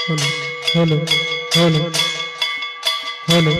Hello hello hello hello.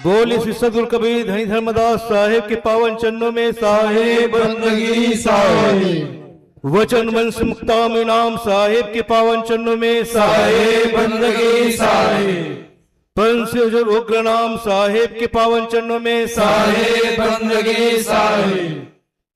बोले श्री सदगुरु कबीर धनी धर्मदास साहेब के पावन चरणों में साहेब बंदगी साहेब। वचन वंश मुक्ता में नाम साहेब के पावन चरणों में साहेब बंदगी साहेब। पंच जो उग्र नाम साहेब के पावन चरणों में साहेब बंदगी साहेब।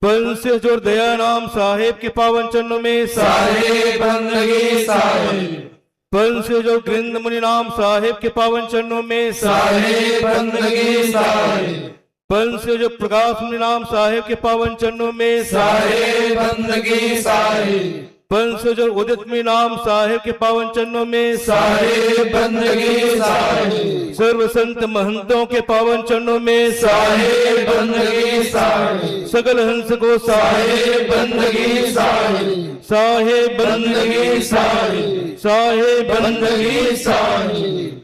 पंच जो दया नाम साहेब के पावन चरणों में साहेब बंदगी साहेब। पंच जो गृंद मुनि नाम साहेब के पावन चरणों में साहेब बंदगी साहेब। पंच जो प्रकाश मुनि नाम साहेब के पावन चरणों में साहेब बंदगी साहेब। पंच जो उदित में नाम साहेब के पावन चरणों में साहेब बंदगी साहेब। सर्व संत महंतों के पावन चरणों में साहेब बंदगी साहेब। सकल हंस को साहेब बंदगी साहेब। साहेब बंदगी साहेब। साहेब बंदगी साहेब।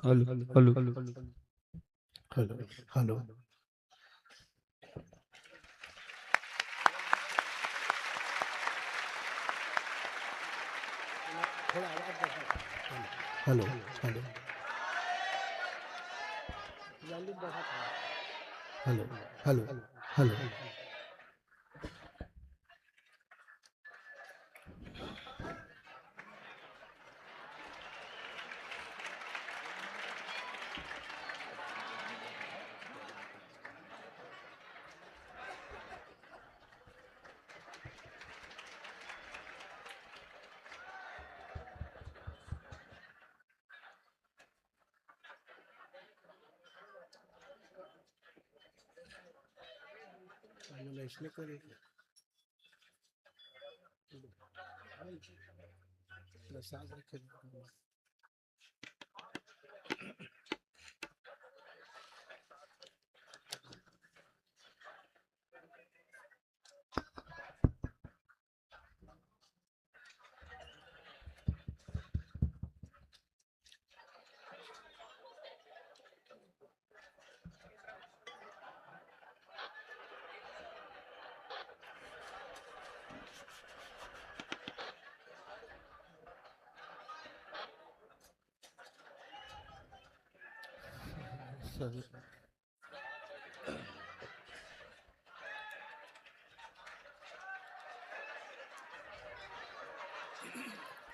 Hello hello hello hello hello. Hello hello hello hello hello. इसमें करें प्रसाद रखे।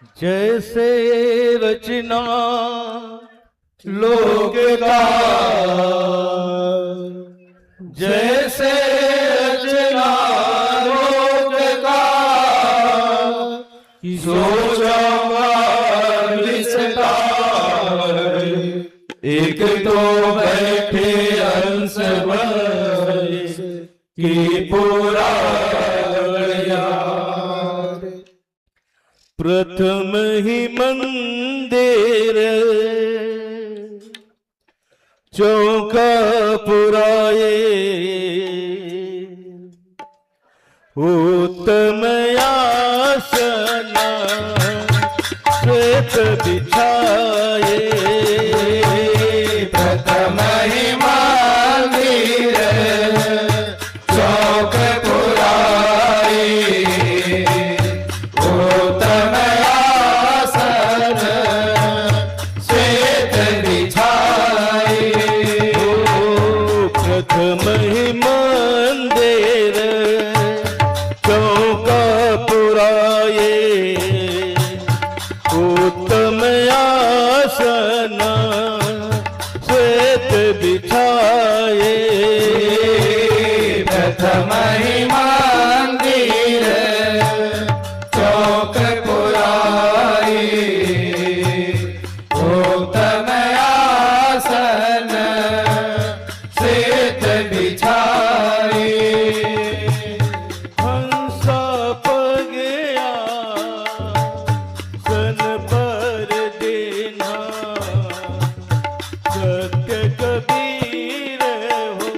जैसे रचना लोक का, जैसे रचना लोक का, सोचा विस्तार, एक तो बैठे अंश की पूरा प्रथम ही मंदिर चौका पुराए, उत्तम आसन श्वेत बिछाए, प्रथम ही मंदिर चौक पुराए, उत्तम आसन श्वेत बिछाए, प्रथम ही मंदिर चौका पुराए, उत्तम आसन श्वेत बिछाए, प्रथम ही मंदिर चौक पुराए, उत्तम आसन श्वेत बिछाए, हंसा पगया सन पर देना, सत्य कबीर हो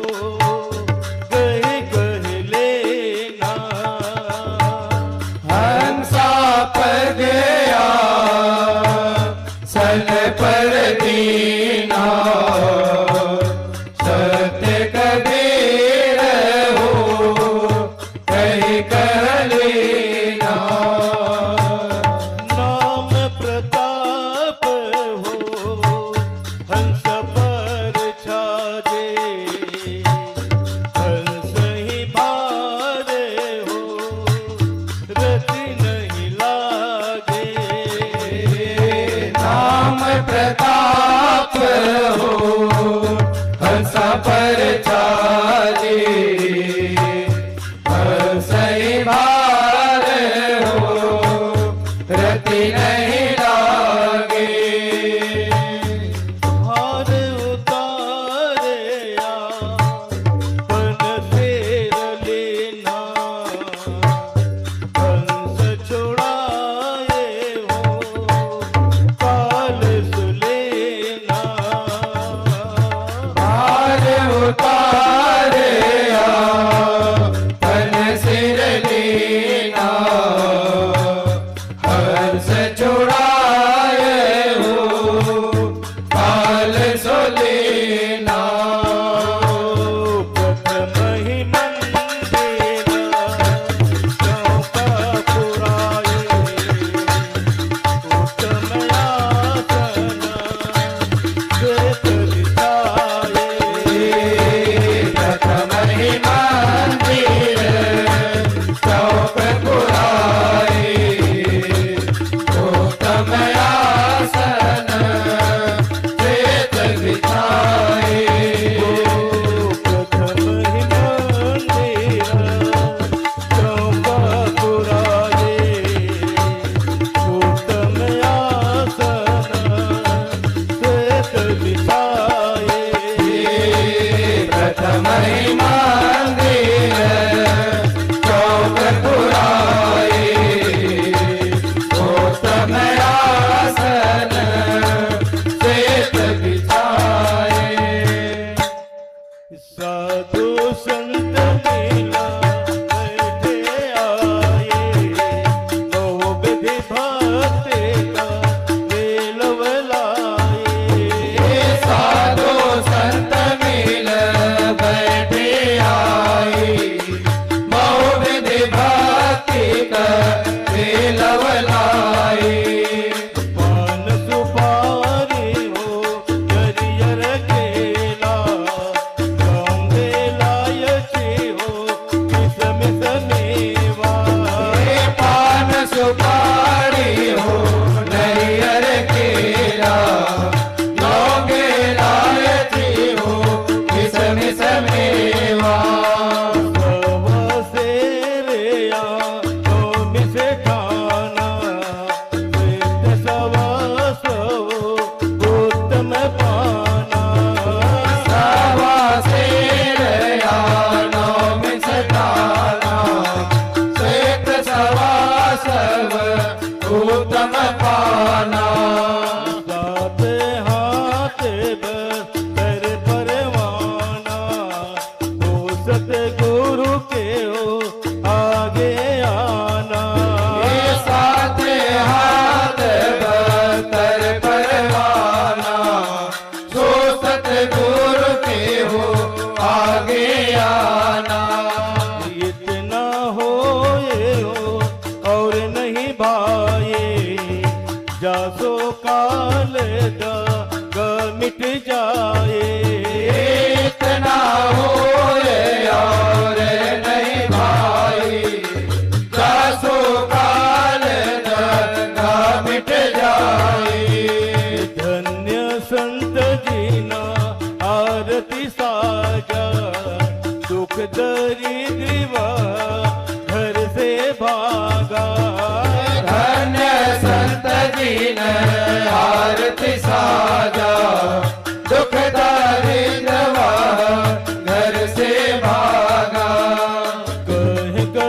कह कह लेना,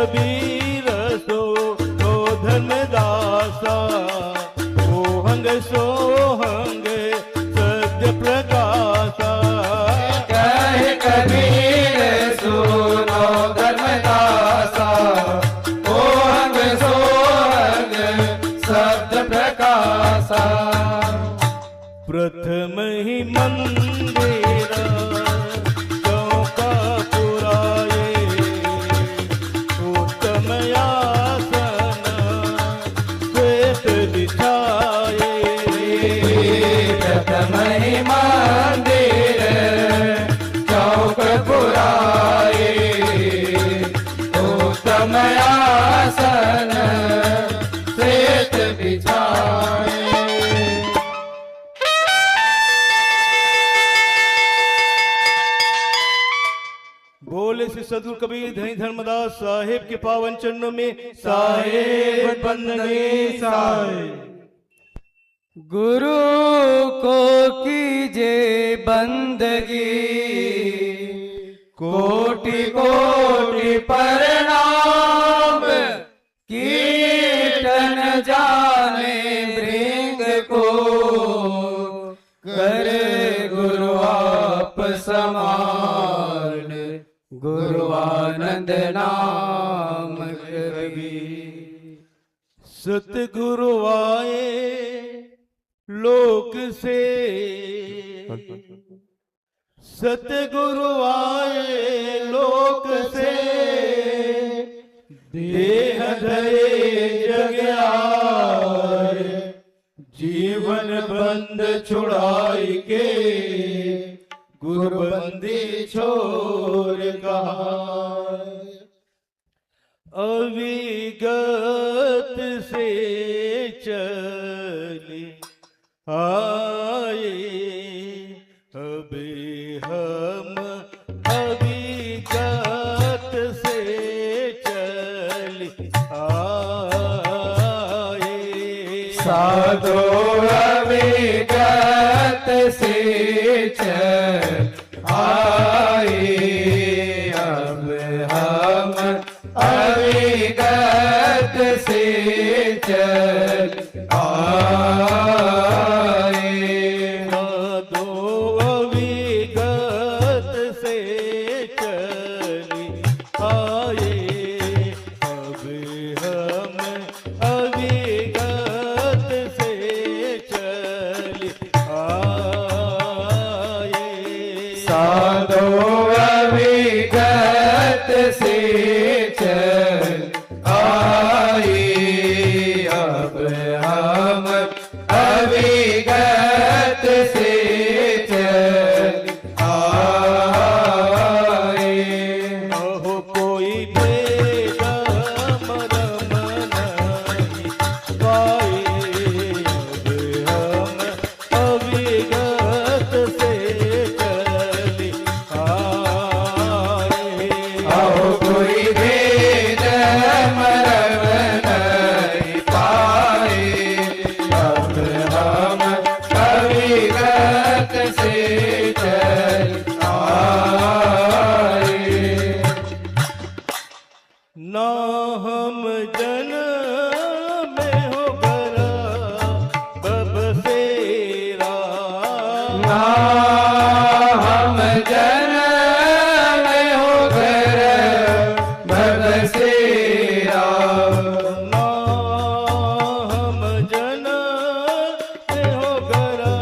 कबीर सो धर्मदासा, सोहंग सोहंग सत्य प्रकाशा। कहे कबीर सुनो धर्मदासा, ओहंग सोहंग शब्द प्रकाशा। प्रथम ही मंदिर चौका पुराए, उत्तम आसन श्वेत बिछाए। प्रथम ही मंदिर चौक पुराए, उत्तम आसन श्वेत बिछाए। बोले श्री सद्गुरु कबीर धनी धर्मदास साहेब के पावन चरणों में साहेब बंदगी साहेब। गुरु को कीजे बंदगी, कोटि कोटि प्रणाम। कीर्तन जाने भृंग को, करे गुरु आप समान। गुरुआनंद नाम कबीर। सतगुरु आए लोक से, सतगुरु आए लोक से। देह धरे जग आए, जीवन बंद छुड़ाई के। गुरबंदी छोड़ कहा, अविगत से चले आए। अब हम अविगत से चले आए। साधो अविगत से चल आए। अब हम अविगत से चल आए। साधो अविगत से चले आए। अब हम अविगत से चले आए। साधो अविगत से चल आए। अब हम अविगत से चल आए। अहो कोई भेद मरम नहीं पाए। अब हम अविगत से चले आए। आओ कोई भेद मरम नहीं पाए। अब हम अविगत से चल आए। ना हम जन्म में हो गरा बबसेरा। ना हम जन्म हो घर बबसेरा। ना हम जन्म में हो गरा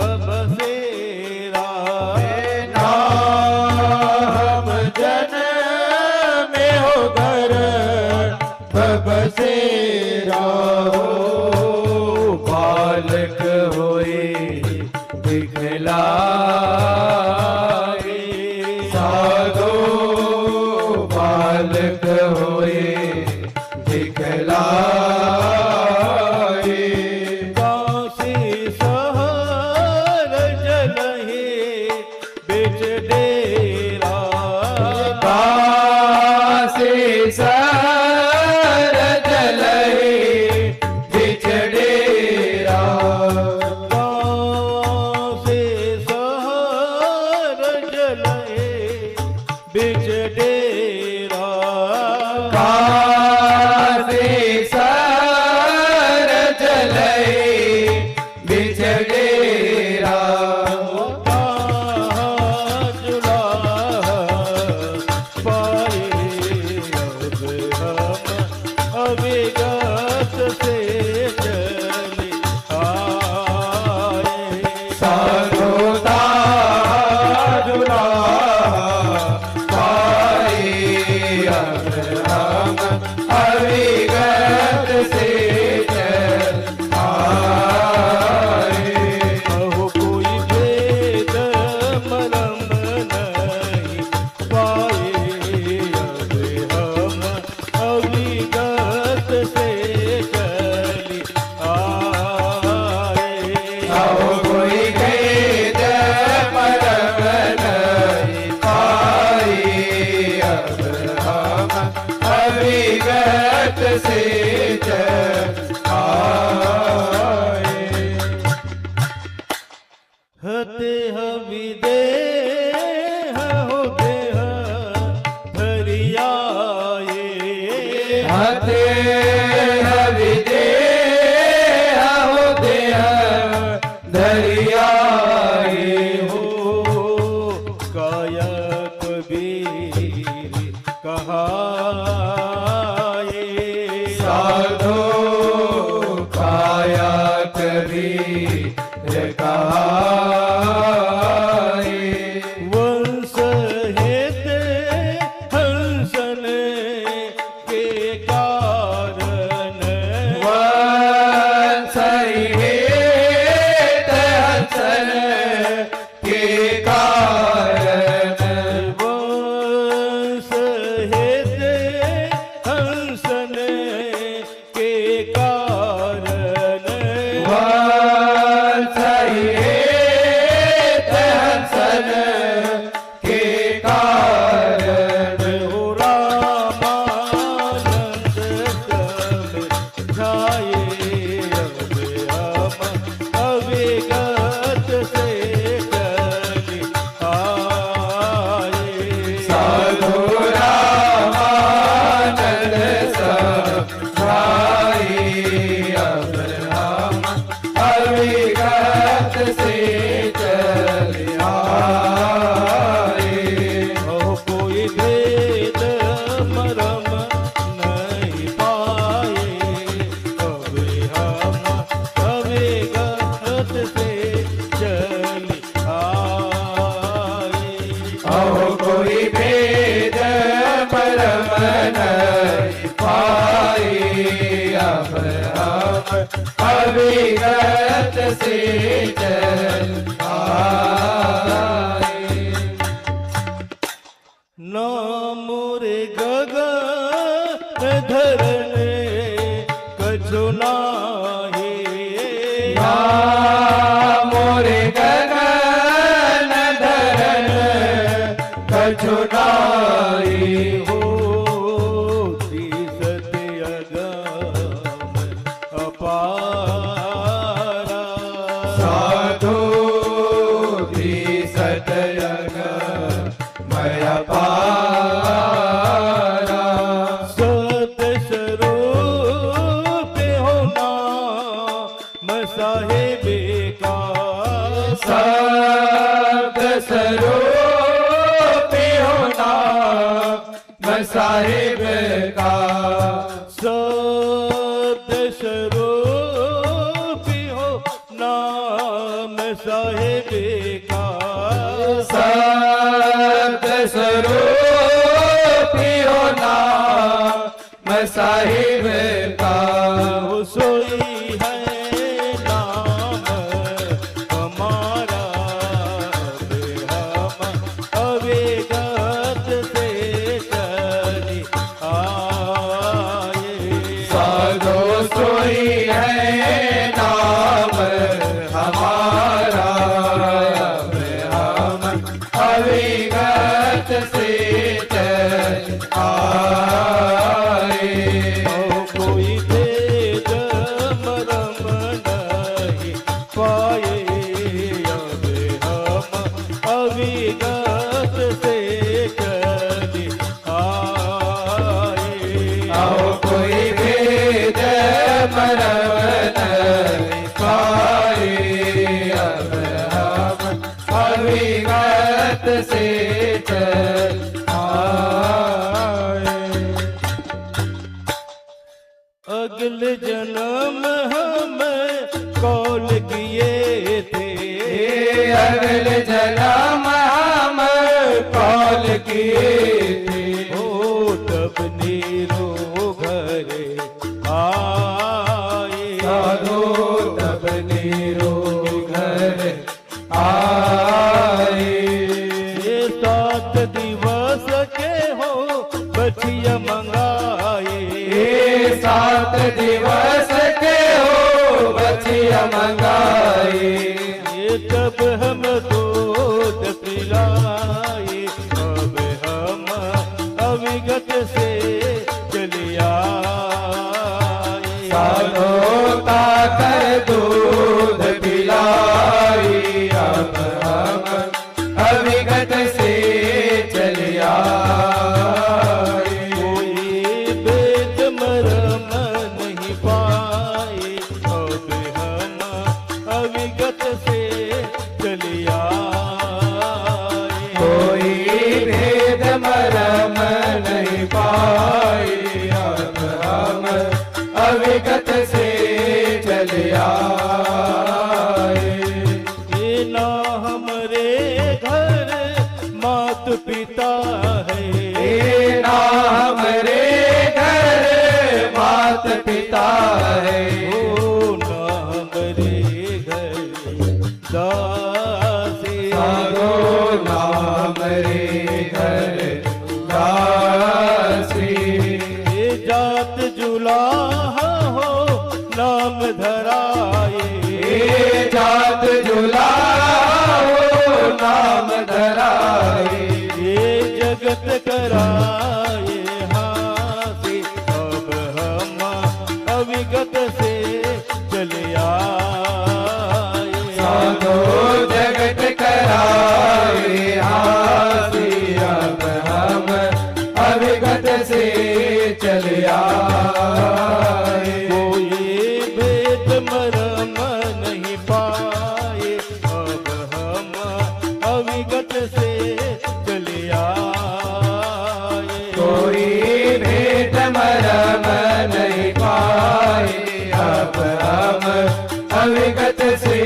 बबसेरा। ना हम जन्म हो घर बबसेरा। बालक होए दिखलाए। साधो बालक होए दिखलाए। काशी शहर जलहे बिच डेरा। काशी शहर जलहे बिच डेरा। काशी शहर जलहे बिच डेरा। अविगत से आए। हते हविदे हो देह धरियाए। हते हविदे हो देह धरियाए। हो काया कबीर कहाए। साधो काया कबीर कहाए। वंश हेते हंसन के कारण। वंश हेत हंसन के कारण। वंश हेते हंसन के कारण। वंश हेत हंसन के कारण। हो रामानंद समझाए। अब हम अविगत से चले आए। साधु रामानंद समझाए। अब हम अविगत से चले आए। हो कोई भेद मरम नहीं पाए। अब हम अविगत से चले आए। अहो कोई भेद परम नहीं पाए। अब हम अविगत से चल आए। नाम रे गगन धरने कछु नाहे। मोरे गगन धरन कछु नाहि। हो सत्य अगम अपारा। साधु भी सतयग मय पारा। सत्य स्वरूप हो नाम साहेबे का। सत स्वरूप हो नाम साहिब का। सत्य स्वरूप हो नाम साहेबे का। सत स्वरूप हो नाम साहिब का। हो सोई है नाम हमारा। अब हम अविगत से चले आए। साधो सोई है नाम हमारा। अब हम अविगत से चल आए। कोई भेद मरम नहीं पाए। अब हम अविगत से चले आए। आओ कोई भेद मरम नहीं पाए। अब हम अविगत से चल आए। अगले जन्म हम कौल किए थे। अगले जन्म हम कौल किए थे। हो तब नीरो घर आए। साधो तब नीरो घर आए। ये 7 दिवस के हो बछिया मंगाए। ये 7 दिवस के हो बछिया मंगाए। ये तब हम दूध पिलाए। अब हम अविगत से देता है। ओ नाम रे घर दासी साधो नाम रे घर दासी। ये जात जुलाहा हो नाम धराए, ये जात जुला हो नाम धराए। ये जगत कराए हाथी, अब हम अविगत से चले आए। साधो जगत कराए हाथी, अब हम अविगत से चले आए। कोई भेद मरम नहीं पाए, अब हम अविगत से चले आए। कोई भेद मरम नहीं पाए, अब हम अविगत से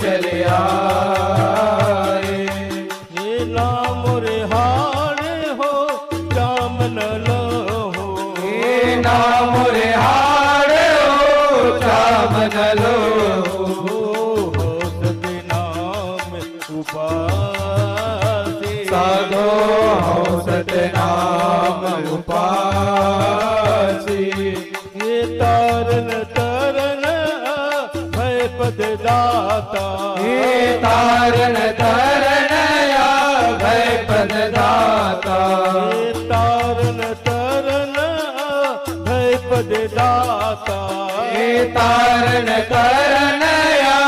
चले आए। ये नाम रिहार हो जाम न लो, ये नाम रिहार हो चाम न लो। हो सतनाम उपासी। साधो हो सतनाम उपासी। ये तारन तरन भय पद दाता, हे तारण तरण या भय पद दाता। ये तारन तरन भय पद दाता। हे तारण तरण या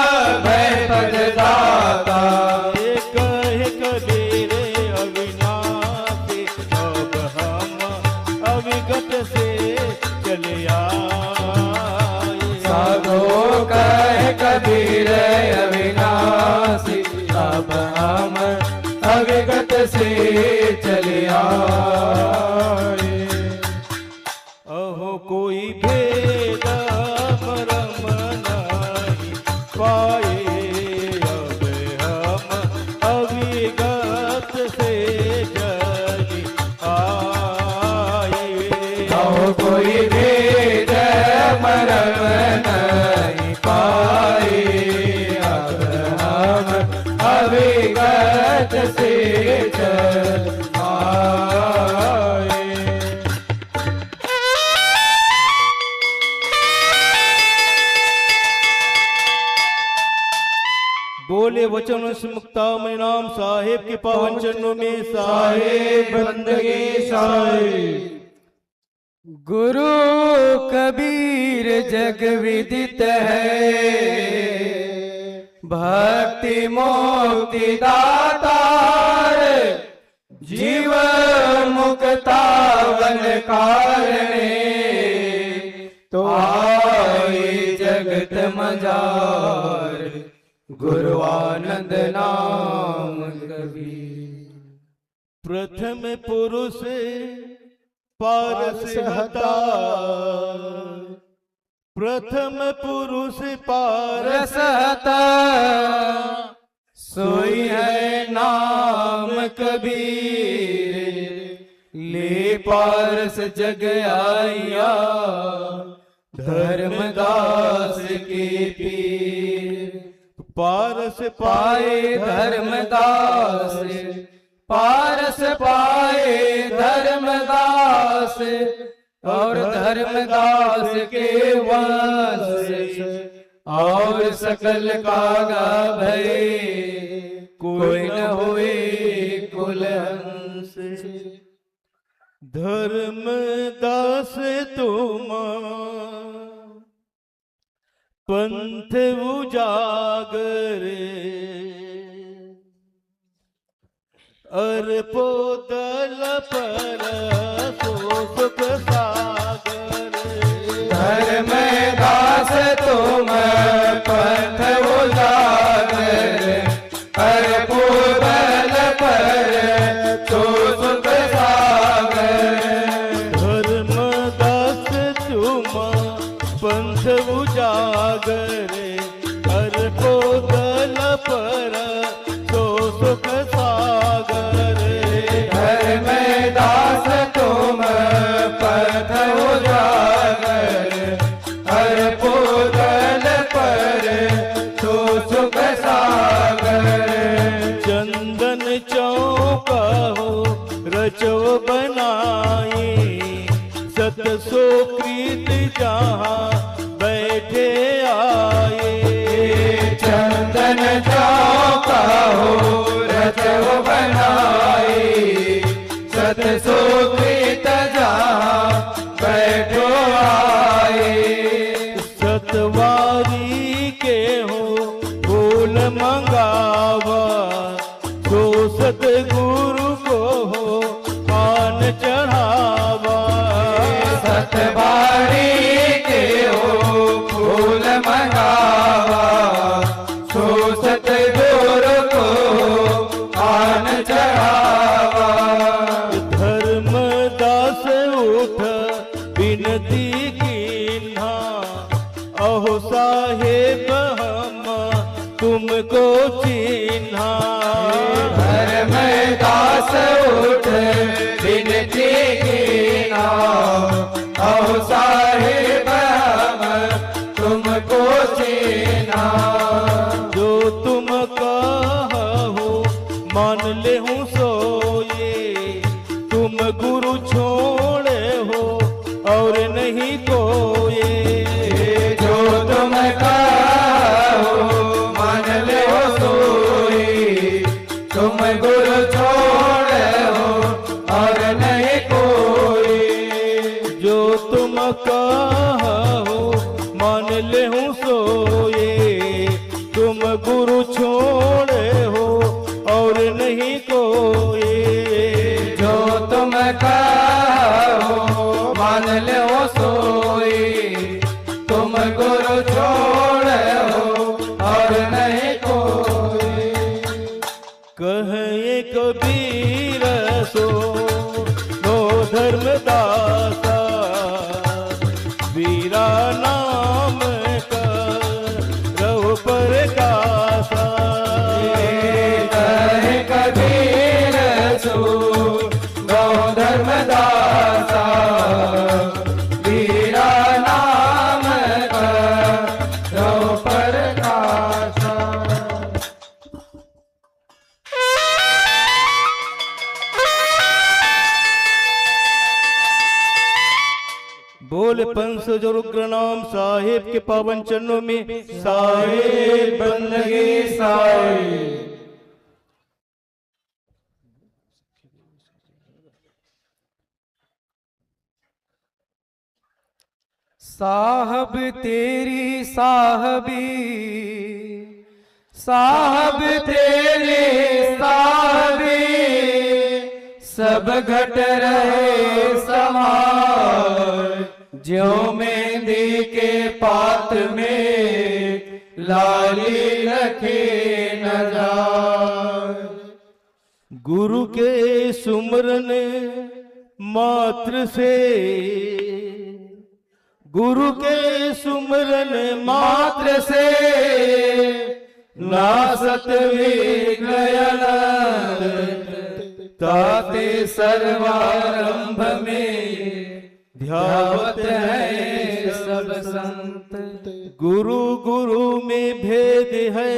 भय पद दाता। ये कहे कबीरे अविनाशी, अब हम अविगत से चले आए। साधो कह कबीर अविनाशी, अब हम अविगत से चले आए। अहो कोई भेद मरम नहीं पाए, अब हम अविगत से चले आए। तो कोई भेद मरम नहीं पाए, अब हम अविगत से चल आए। बोले वचन से मुक्ता में नाम साहेब के पावन चरणों में साहेब बंदगी साहेब। गुरु कबीर जग विदित है, भक्ति मुक्ति दातार, जीव मुक्तावन कारणे, तो आए जगत मजार, गुरु आनंद नाम कबीर। प्रथम पुरुष पारस हता, प्रथम पुरुष पारस रसहता, सोई है नाम कबीर, ले पारस जग आया, धर्मदास के पीर। पारस पाए धर्मदास, पारस पाए धर्मदास, और धर्मदास के वंश, और सकल कागा भय, कोई न हुए कुलहंस। धर्मदास तुम पंथ उजागरे, अर्पो दल पर सो सुख सागर। धर्मदास तुम पंथ उजागर, अर्पो दल पर सो सुख सागर। धर्मदास तुम पंथ उजागरे, अर्पो दल पर सो सुख सागर। धर्मदास तुम पंथ उजागर, सत सुकृत जहाँ बैठे आए। चंदन चौका हो रथ बनाए, सत सुकृत जहाँ बैठो आए। सतवारी के हो फूल मंगावा, तो सतगुरु को हो पान चढ़ावा। सतवारी के हो फूल मंगावा, सो सतगुरु को पान चढ़ावा। धर्मदास उठ विनती कीन्हा, अहो साहेब हम तुमको चिन्हा। धर्मदास उठ विनती कीन्हा, अहो साहेब हम तुमको चिन्हा। जो तुम कहो मान ले हूँ सोए, तुम गुरु छोड़े हो और नहीं कोई। जो तुम कहो मान ले हो सोई, तुम गुरु छोड़े हो और नहीं कोई। जो तुम कहो मान ले हूँ सोए, तुम गुरु छोड़े हो और नहीं कोई। जो तुम कहो मान ले हो सोई, तुम गुरु छोड़े हो और नहीं कोई। कहे कबीर सो नो धर्मदासा, वीरा नाम का रहो प्रकाशा। कहे कबीर सो नो धर्मदासा, वीरा नाम का रहो प्रकाशा। बोले पंच जो रुद्र नाम साहेब के पावन चरणों में साहेब बंदगी साहेब। साहब तेरी साहबी, साहब तेरी साहबी, सब घट रहे समाज। ज्यों मेहंदी के पात में लाली रखे न जाए। गुरु के सुमरन मात्र से, गुरु के सुमरन मात्र से नासत विघ्न ताते सर्वारंभ में ध्यावत है सब संत। गुरु गुरु में भेद है,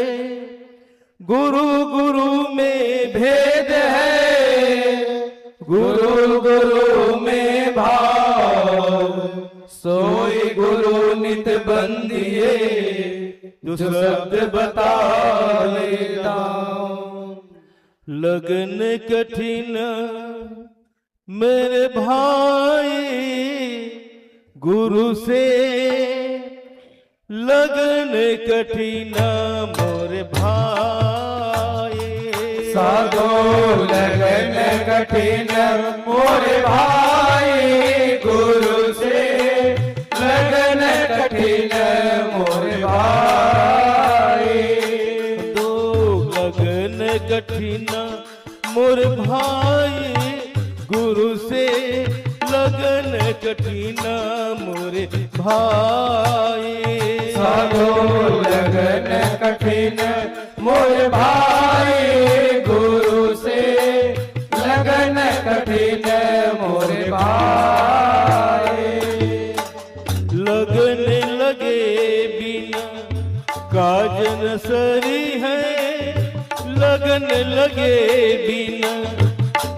गुरु गुरु में भेद है, गुरु गुरु में भाव। सोई गुरु नित बंदिए, जो शब्द बता लेता। लगन कठिन मेरे भाई, गुरु से लगन कठिन मोरे भाई। साधो लगन कठिन मोरे भाई, गुरु से लगन कठिन मोरे भाई। तो लगन कठिन मोरे भाई, गुरु से लगन कठिन मोरे भाई। साधो लगन कठिन मोरे भाई, गुरु से लगन कठिन मोरे भाई। लगन लगे बिना काजन सरी है, लगन लगे बिना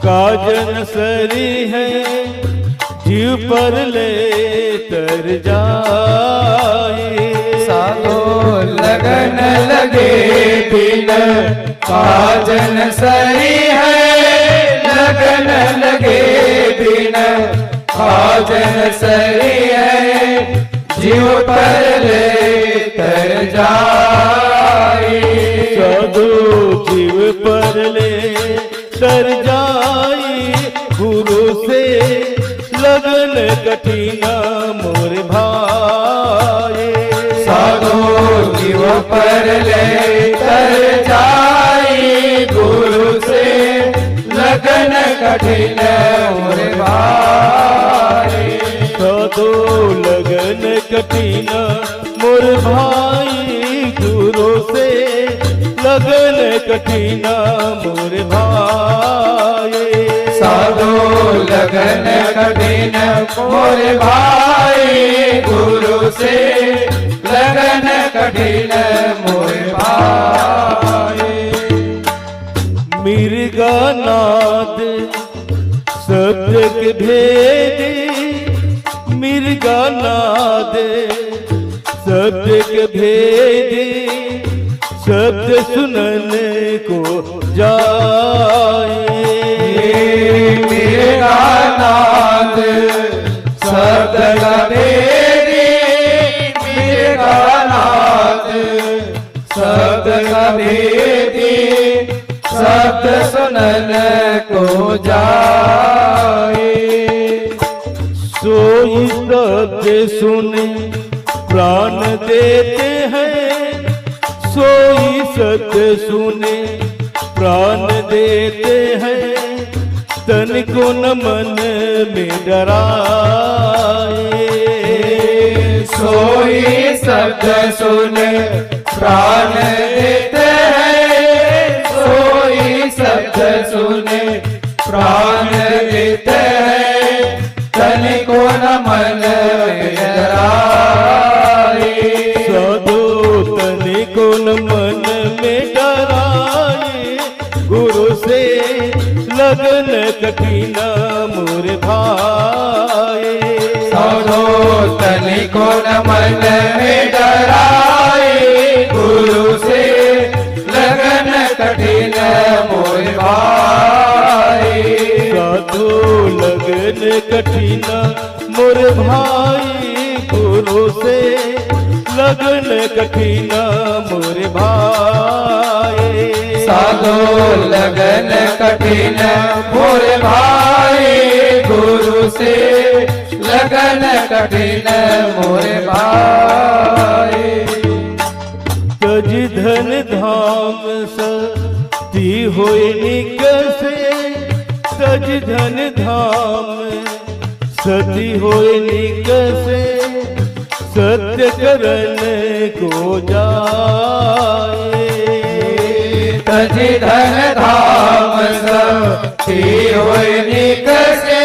काजन सरी है। जीव पर ले तर जाए। साधो लगन लगे बिन काजन सरी है, लगन लगे बिन काजन सरी है, जीव पर ले तर जाए। साधु जीव पर ले तर जाए, गुरु से लगन कठिना मोर भाई। साधो जीव पर ले तर जाए, गुरु से लगन कठिन मोर भाई। साधो लगन कठिना मोर भाई, गुरु से लगन कठिना मोर भाई। साधो लगन कठिन मोर भाई, गुरु से लगन कठिन मोर भाई। मिर्गा नाद सत्य के भेदे, मिर्गा नाद सत्य के भेदे, शब्द सुनन को जाए। मिर्गा नाद शब्द का भेदी, मिर्गा नाद शब्द का भेदी, शब्द सुनन को जाए। सोई शब्द सुने प्राण देते हैं, सोई सत्य सुने प्राण देते हैं, तन को न मन में डराए। सोई शब्द सुने प्राण देते हैं, सोई शब्द सुने प्राण देते हैं, तन को न मन में डराए। साधु तन को न मन में डराए, गुरु से लगन कठिना मोर भाई। साधो तन को न मन में डराए, गुरु से लगन कठिन मोर भाई। साधु लगन कठिना मोर भाई, गुरु से लगन कठिना मोर भाई। साधो लगन कठिन मोर भाई, गुरु से लगन कठिन मोर भाई। तज धन धाम सती होए निकसे, तज धन धाम सती होए निकसे, सत्य करन को जाए। तज धन धाम सती होए निकसे,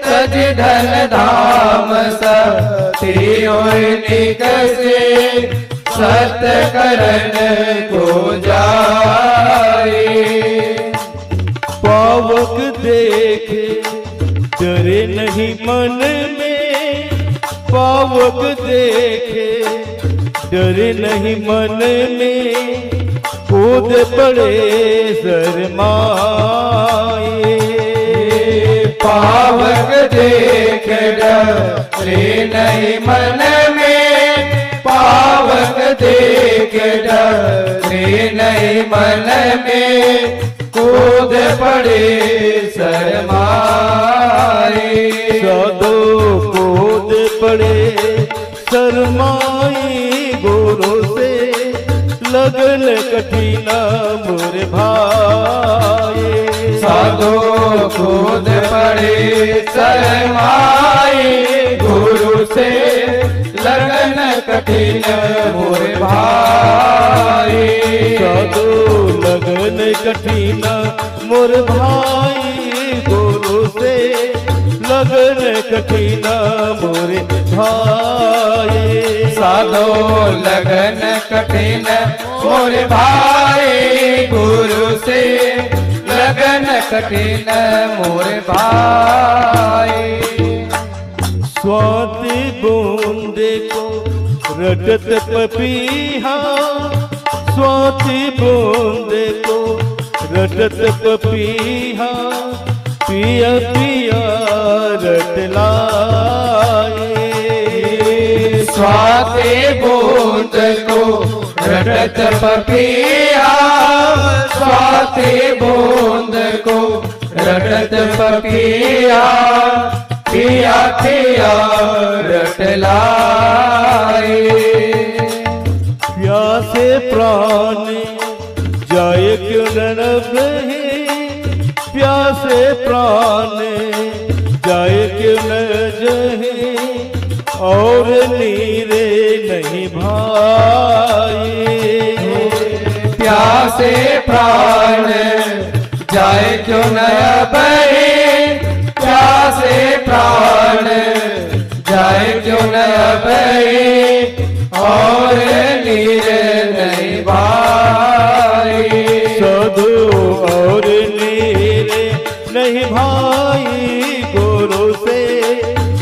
तज धन धाम सती होए निकसे, सत्य करन को जाए। पावक देखे डरे नहीं मन में, पावक देखे डरे नहीं मन में, कूद पड़े शरमाए। पावक देख डरे नहीं मन में, पावक देख डरे नहीं मन में, कूद पड़े शरमाए। साधु कूद पड़े शरमाई, गुरु से लगन कठिना मोर भाई। साधु कूद पड़े शरमाए, गुरु से लगन कठिन मोर भाई। साधु लगन कठिना मोर भाई, गुरु से लगन कठिना मोर भाई। साधो लगन कठिन मोर भाई, गुरु से लगन कठिन मोर भाई। स्वाति बूंदे को रटत पपीहा, स्वाति बूंदे को रटत पपीहा, पिया पिया रट लाए। स्वाति बूंद को रटत पपीहा, स्वाति बूंद को रटत पपीहा, पिया पिया रट लाए। प्यासे प्राण जाए क्यों न बहे, प्यासे प्राण जाए क्यों न जहे, और नीरे नहीं भाई। प्यासे प्राण जाए क्यों न बहे, प्यासे प्राण जाए क्यों न बहे, और नीरे नहीं भाई। साधु और नीरे नहीं भाई, गुरु से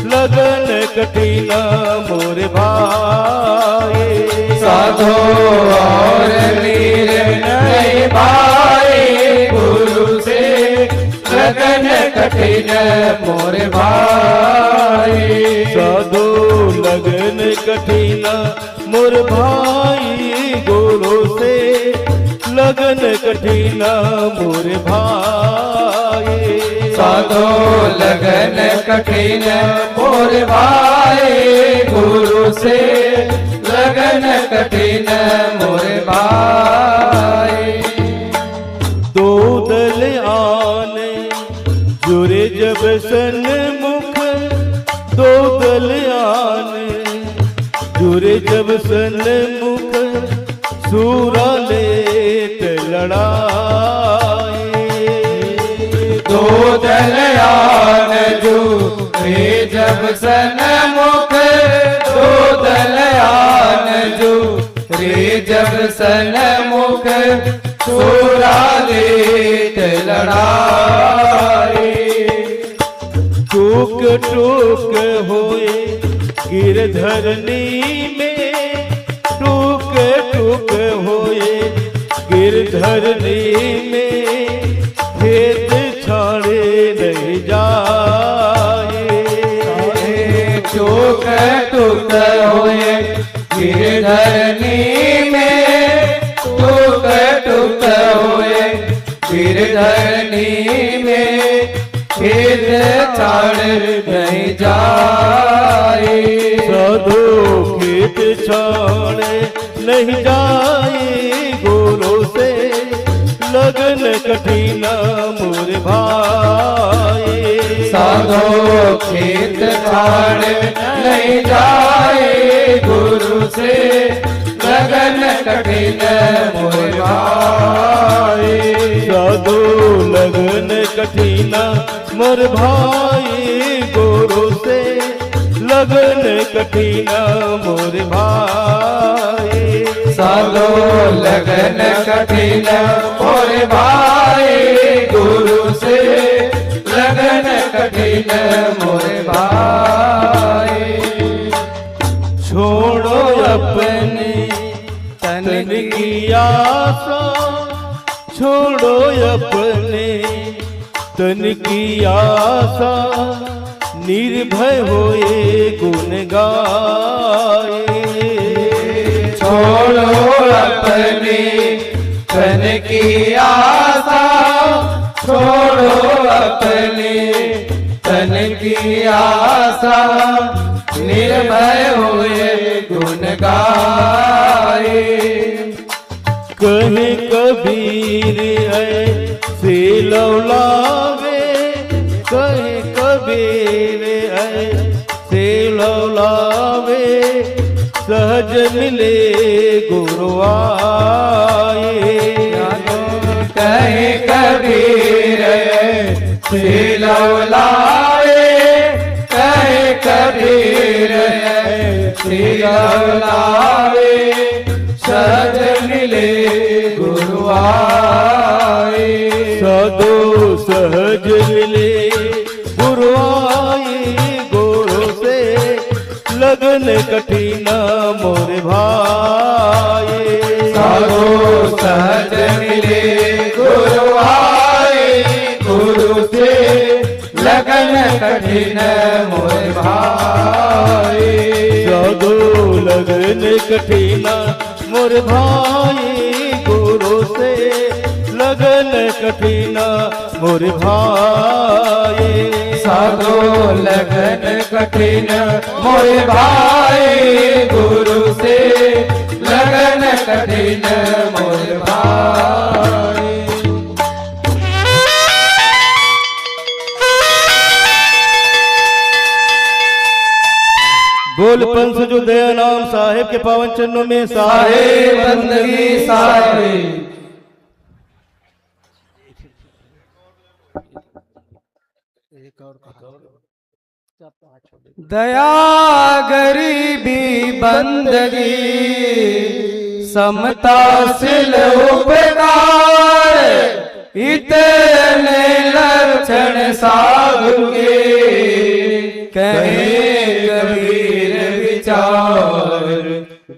लगन कठिना मोर भाई। साधु और नीरे नहीं भाई, गुरु से लगन कठिन मोर भाई। साधु लगन कठिना मोर भाई, गुरु से लगन कठिना मोर भाई। साधु लगन कठिन मोर भाई, गुरु से लगन कठिन मोर भाई। दो दल आने जुरे जब सन्मुख, दो दल आने जुरे जब सन्मुख, सूरा लेट लड़ाए। दो दल आन जुरे जब सन्मुख, दो दल आन जुरे जब सन्मुख, सूरा लेट लड़ाए। टूक टूक होए गिरधरनी में, टूक टूक होए गिरधरनी में, खेत छाड़े नहीं जाए। टूक टूक होए गिरधरनी में, टूक टूक होए गिरधरनी में, खेत छाड़ नहीं जाए। साधु खेत छाड़े नहीं जाए, गुरु से लगन कठिना मोर भाई। साधु खेत छाड़ नहीं जाए, गुरु से लगन कठिन मोर भाई। साधु लगन कठिना मोर भाई, गुरु से लगन कठिना मोर भाई। साधु लगन कठिन मोर भाई, गुरु से लगन कठिन मोर भाई। छोड़ो अपने तन की आशा, छोड़ो अपने तन की आशा, निर्भय होए गुण गाए। छोड़ो अपने तन की आशा, छोड़ो अपने तन की आशा, निर्भय हुए गुण गाए। कहे कबीर ऐसे लौलावे, कहे कबीर ऐसे लौलावे, सहज मिले गुरु आए। कहे कबीर से लौलाए, कहे कबीर से लौलाए, सहज मिले गुरु आए। साधु सहज मिले गुरु आए, गुरु से लगन कठिन मोर भाई। साधो सहज मिले गुरु आए, गुरु से लगन कठिन मोर भाई। साधो लगन कठिन मोर भाई, गुरु से लगन कठिन मोर भाई। साधो लगन कठिन मोर भाई, गुरु से लगन कठिन मोर भाई। बोल पंथ जो दया नाम साहेब के पावन चरणों में साहेब बंदगी साहेब। एक और कहा दया गरीबी बंदगी समता सिल उपकार, इतने लक्षण साधु के कहे कबीर विचार,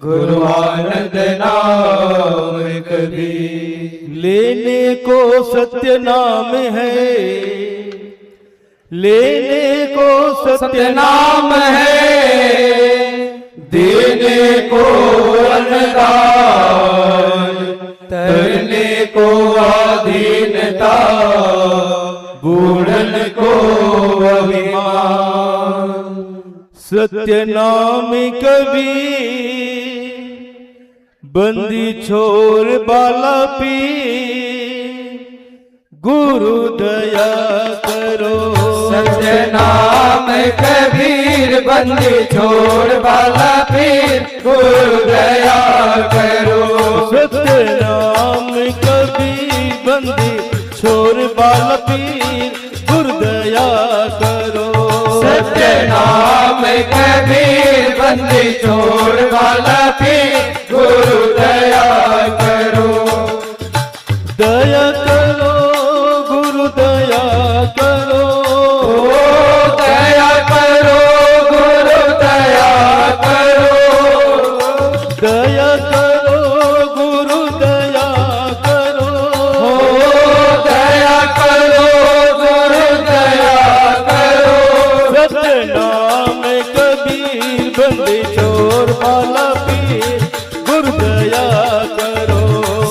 गुरु आनंद नाम कबीर। लेने को सत्य नाम है, लेने को सत्य नाम है, देने को अन्नदान, तरने को अधीनता, बूढ़न को अभिमान। सत्य नाम कबीर बंदी छोर बाला पीर, गुरु दया करो। सत्य नाम कबीर बंदी छोड़ बाला पीर, गुरु दया करो। सत्य नाम कबीर बंदी छोर बाला पीर, गुरु दया करो। सत्य नाम कबीर बंदी छोड़ बाला पीर, गुरु दया करो। दया करो गुरु दया करो, दया करो गुरु दया करो। दया करो गुरु दया करो, दया करो गुरु दया करो। सत्य नाम कबीर बंदी छोर बाला पीर, गुरु दया करो।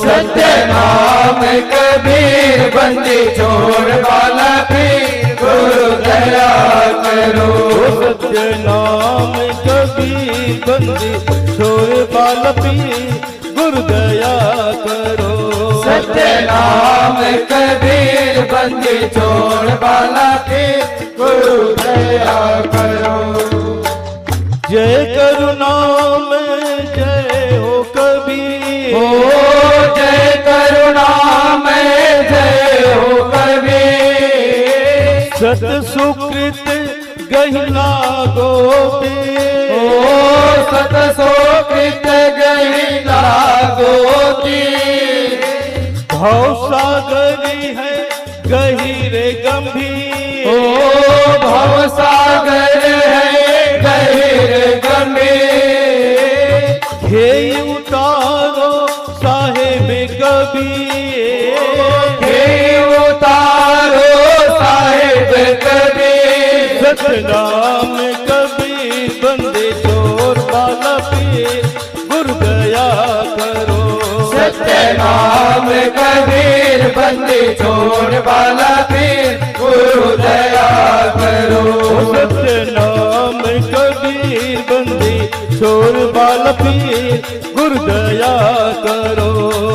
सत्य नाम कबीर बंदी छोड़ बाला पीर, गुरु दया करो। सत्य नाम कबीर बंदी छोर बाला पीर, गुरु दया करो। सत्य नाम कबीर बंदी छोड़ बाला पीर, गुरु दया करो। जय करुणा में जय हो कबीर, हो जय करुणा में जय हो कबीर। सत सुकृत गहिला गोते, ओ सत सुकृत गहिला गोती। भव सागरी है गहिरे गंभीर, ओ भव सागर है गहिर गंभीर। हे उतारो साहेब कबीर, हे उतारो साहेब कबीर। सतनाम कबीर बंदे छोर बाला पीर, गुरु दया करो। सत्य नाम कबीर बंदी छोड़ बाला पीर, गुरु दया करो। सत्य नाम कबीर बंदी छोर बाला पीर, गुरु दया करो।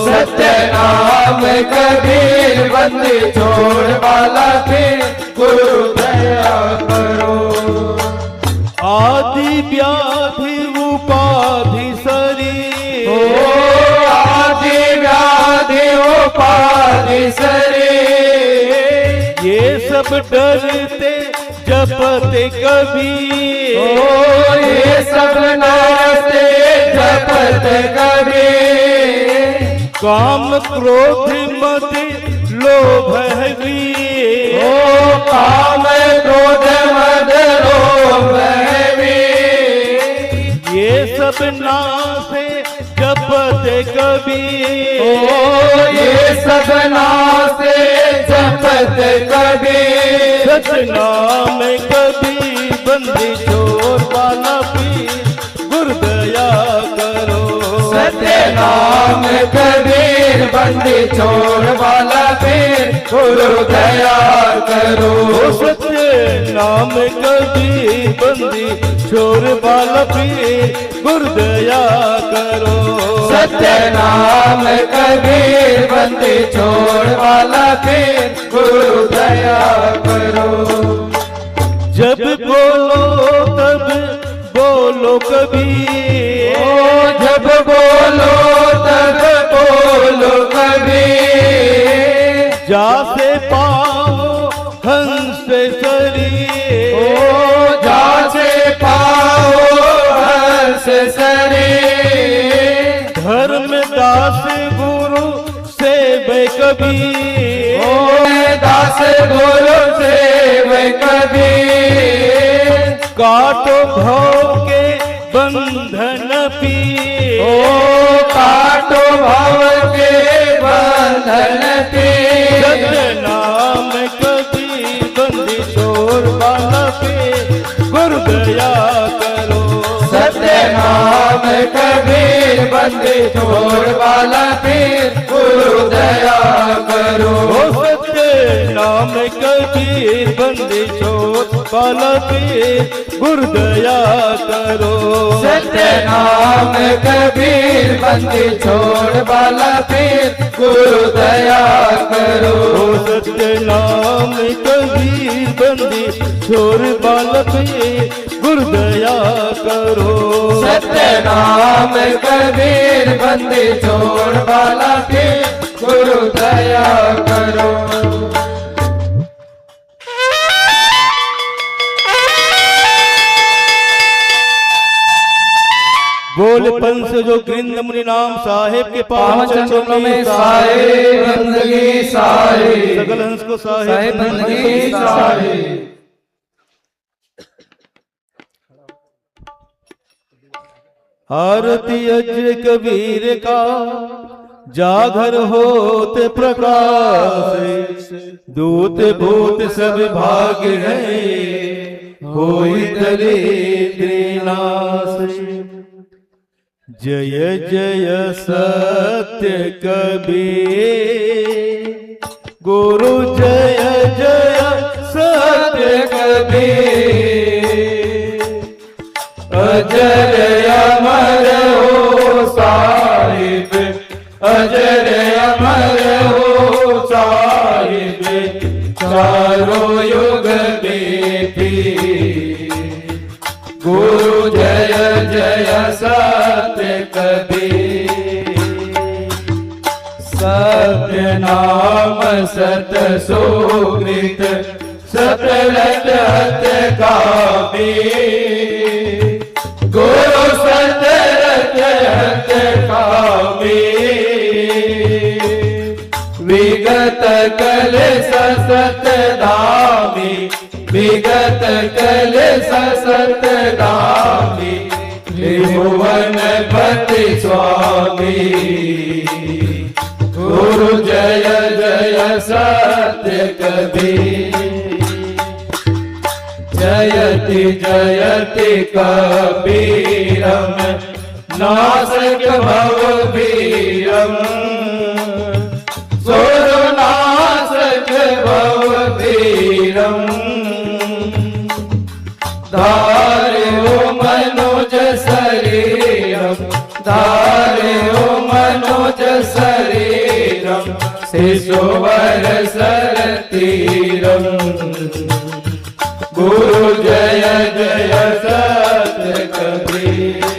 सत्य नाम कबीर बंदी छोड़ बाला पीर, गुरु दया करो। आदि व्याधि उपाधि शरीर, ओ आदि व्याधि उपाधि शरीर। ये सब डरते जपते कबीर, ओ ये सब नाते जपत कबीर। काम क्रोध मद लोभ है वीर, ओ काम क्रोध मद लोभ है वीर। सब नाम से जपते कबीर। ओ ये सब नाम से जपत कबीर। सतनाम कबीर बंदी चोर वाला पीर, गुरुदया करो। सतनाम कबीर बंदी छोड़ वाला पीर, गुरु दया करो। सत्य नाम कबीर बंदी चोर वाला पीर, गुरुदया करो। सत्य नाम कबीर बंदी छोड़ वाला पीर, गुरु दया करो। जब बोलो तब बोलो कबीर, ओ जब बोलो तब बोलो कबीर। जासे पाओ हंस शरीर, ओ जासे पाओ हर्ष शरीर। धर्मदास गुरु सेव कबीर, ओ दास गुरु सेव कबीर। काटो भव के बंधन पीर, ओ काटो भव के बंधन पीर। सतनाम कबीर बंदी चोर वाला पीर, गुरुदया करो। सतनाम कबीर बंदी छोड़ वाला पीर, गुरु दया करो। सत्य नाम कबीर बंदी चोर वाला पीर, गुरुदया करो। सतनाम कबीर बंदी छोड़ वाला पीर, गुरु दया करो। सत्य नाम कबीर बंदी चोर वाला पीर, गुरुदया करो। सतनाम कबीर बंदी छोड़ वाला पीर, गुरु दया करो। बोल पंस जो गृंद मुनि नाम साहेब के पावन पावन चरणों में साए बंदगी साए। सकल हंस को साए साहेब बंदगी साए। आरती अजय कबीर का जागर होते प्रकाश, दूत भूत सब भाग है होई दरिद्र नाश। जय जय सत्य कबीर, गुरु जय जय सत्य कबीर। अजर अमर हो साहिब, अजर अमर हो साहिब। चारों युग में भी गुरु जय जय सत्य कबीर। सत्य नाम सत सुमित, सतरत हत कामी। गुरु सतरत हत कामी। विगत कल सत दामी, विगत कल सत दामी। त्रिभुवन पति स्वामी, गुरु जय जय सत्य कबीर। जयति जयति कबीरम, नासक भवभीरम। सुरनासक भवभीरम। धार्यो मनुज शरीरम, धार्यो मनुज शरीरम। शिशुवर सरतीरम। गुरु जय जय सत्य कबीर।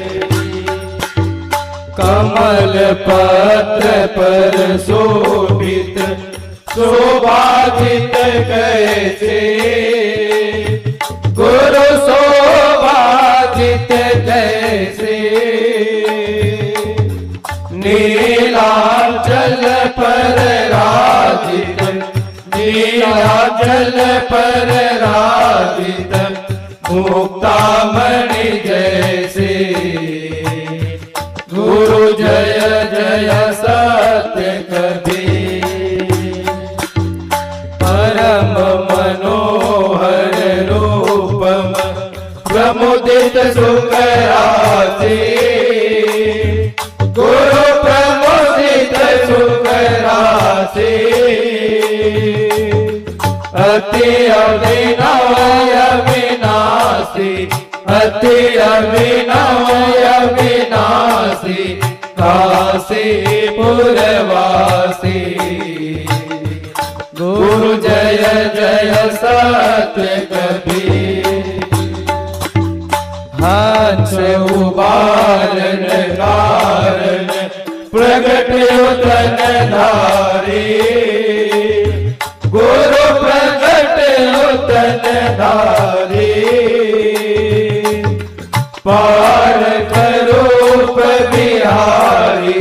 कमल पत्र पर शोभित, शोभाजित कैसे। गुरु शोभाजित कैसे। नीलाचल पर राजित, नीलाचल पर राजित। मुक्तामणि जैसे। राशि गुरु प्रमुदित सुख राशि अति अभिनव अविनाशी अति अभिनव अविनाशी काशीपुरवासी गुरु जय जय सत्य कबीर हंस उबारन कारण प्रगट उतन धारी गुरु प्रगट उतन धारी पार करूप बिहारी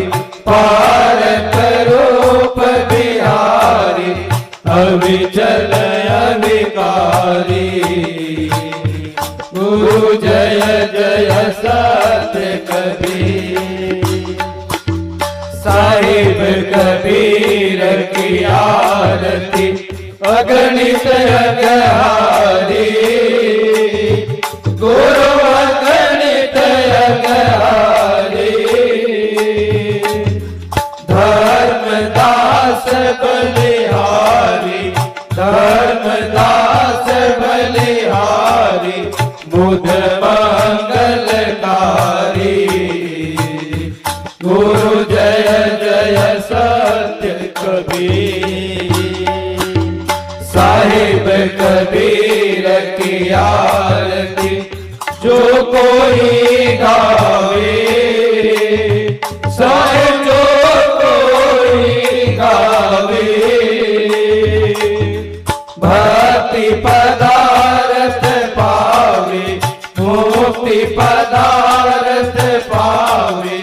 पार करूप बिहारी अविचल अविकारी गुरु जय जय सत्य कबीर साहिब कबीर की आरती अगणित अगहारी गुरु अगणित अगहारी धर्मदास बलिहारी धर्मदास बलिहारी बुध मंगलकारी गुरु जय जय सत्य कबीर साहिब कबीर की आरती जो कोई गावे साहिब जो कोई गावे भक्ति पदार्थ पावे मुक्ति पदार्थ पावे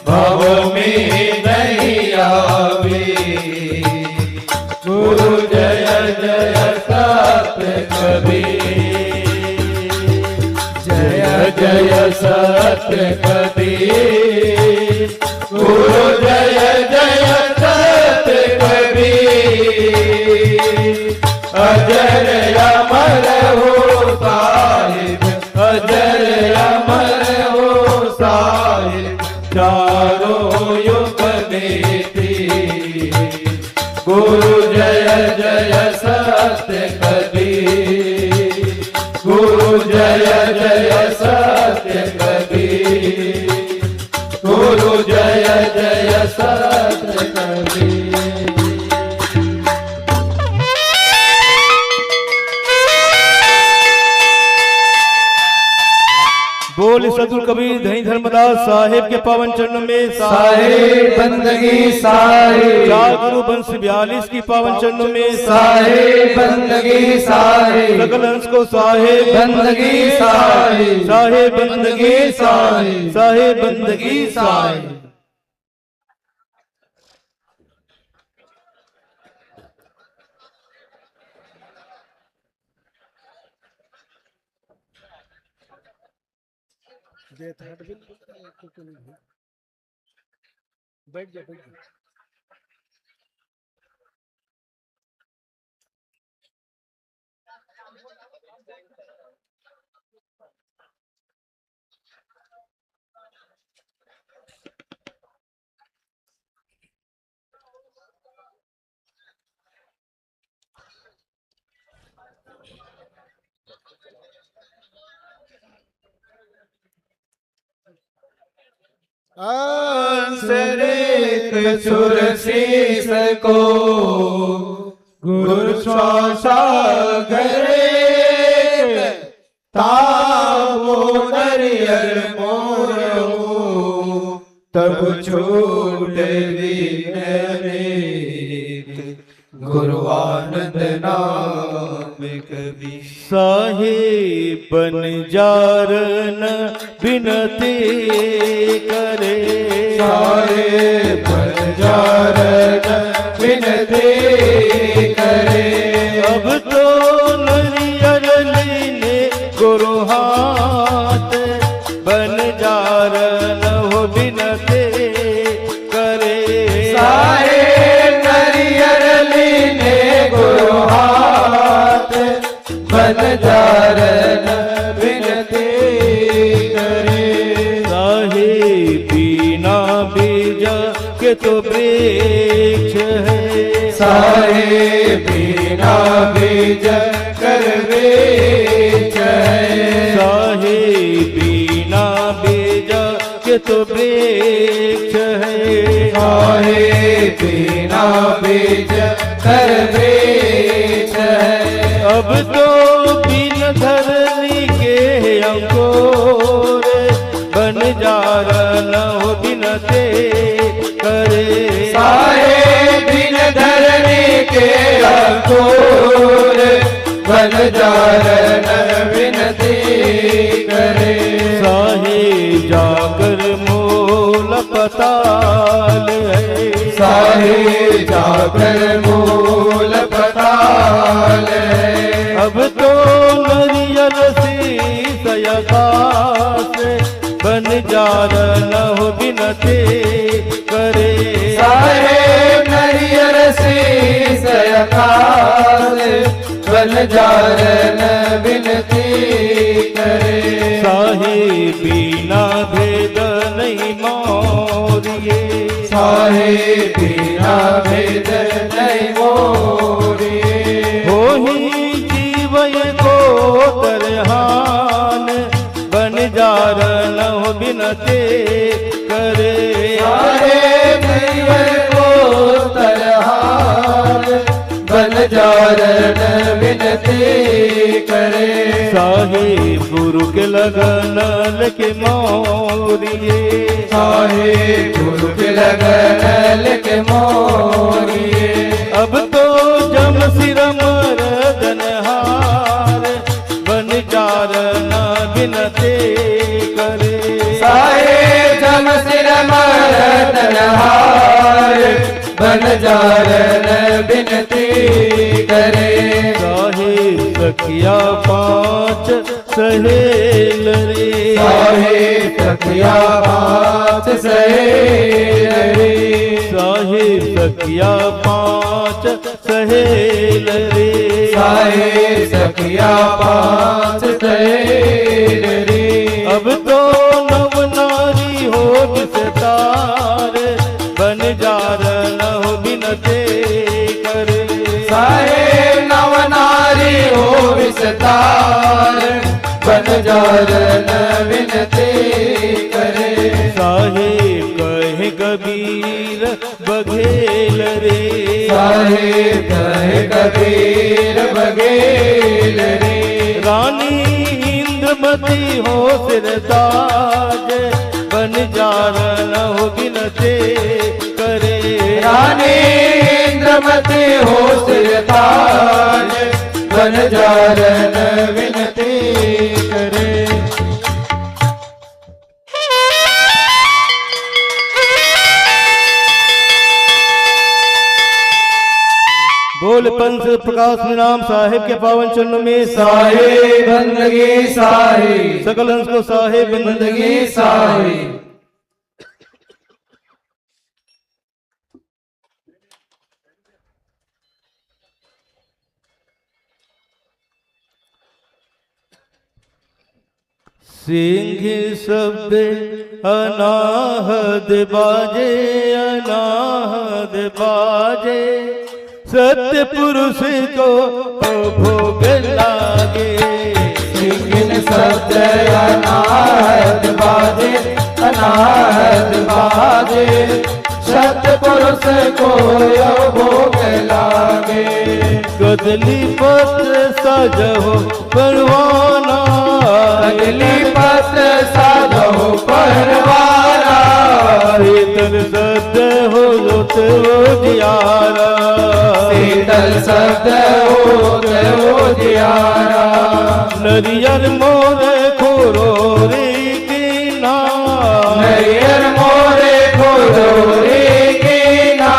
भव में नहीं आवे गुरु जय जय सत्य कबीर जय जय सत्य कबीर गुरु जय जय सत्य कबीर अजर अमर हो साहिब अजर अमर हो साहिब चारों युग देती गुरु जय जय सत्य कबीर गुरु जय जय सत्य कबीर गुरु जय जय सत्य कबीर बोल सदगुरु कबीर धनी धर्मदास साहेब के पावन चरणों में साहेब बंदगी साहेब गुरु वंश 42 की पावन चरणों में साहेब बंदगी साहेब सकल अंश को साहेब बंदगी साहेब साहेब बंदगी साहेब साहेब बंदगी साहेब बैठ जा बैठ जा अंसरेख सुर शीस को गुरु सागरे तामो नरियर मोर तब छूट गुरु आनंद नाम कबीर साहेब बन जारन बिनती करे साहेब बन जारन बिनती करे अब तो नरियर लेने गुरु हाथ बन जारन हो बिनती करे साहेब नरियर लेने गुरु हाथ बन जारन बिनती करे तो वृक्ष है। साहेब बिना बीज कर वृक्ष है। साहेब बिना बीज के तो वृक्ष है। साहेब बिना बीज कर वृक्ष है। अब तो बिन धरनी के अंकुर बंजार न हो बिनते करे। साहेब बिन धरनी के अंकुर बंजार न विनती करे। साहेब जाकर मूल पताल है। साहेब जाकर मूल पताल है। अब तो नरियल शीश आकाश बंजार न हो बिनते करे। साहेब नरियर शीश आकाश बंजार न विनती करे। साहेब बिना भेद नहीं मोरिए। साहेब बिना भेद नहीं मोरिए। हो ही जीवय को तरहान बंजार न हो बिनते करे। साहेब नरियर को तरहान बंजार न विनती करे। साहेब गुरु के लगन के मोरिए। साहेब गुरु के लगन के मोरिए। अब तो जम सिर मर्दन हार बंजार न बिनते करे। साहेब जम सिर मर्दन हार बंजार न विनती करे। साहेब सखिया पांच सहेल रे। साहेब सखिया पांच सहेल रे। साहेब सखिया पांच सहेल रे। साहेब सखिया पांच सहेल रे। अब तो नव नारी हो विस्तार बंजार न हो बिनते करे। साहेब नव नारी हो विस्तार बंजार न विनती करे। साहेब कहे कबीर बघेल रे। साहेब कहे कबीर बघेल रे। रानी इंद्रमती हो सिरताज बंजार न हो बिनते करे। रानी इंद्रमती हो सिरताज बंजार न विनती करे। बोल पंच प्रकाश नाम साहेब के पावन चरणों में साहेब बंदगी साहेब सकल हंस को साहेब बंदगी साहेब। सिंह शब्द अनाहद बाजे अनाहद बाजे सत्य पुरुष को भोग लागे। सिंह शब्द अनाहद बाजे अनाहद बाजे सत्य पुरुष को भोग लागे। कदली पत्र सजहो परवाना। कदली पत्र सजहो परवाना। शीतल शब्द हो जियारा। शीतल शब्द हो जियारा। नरियर मोरे खोरो रे कीना। नरियर मोरे खोरो रे कीना।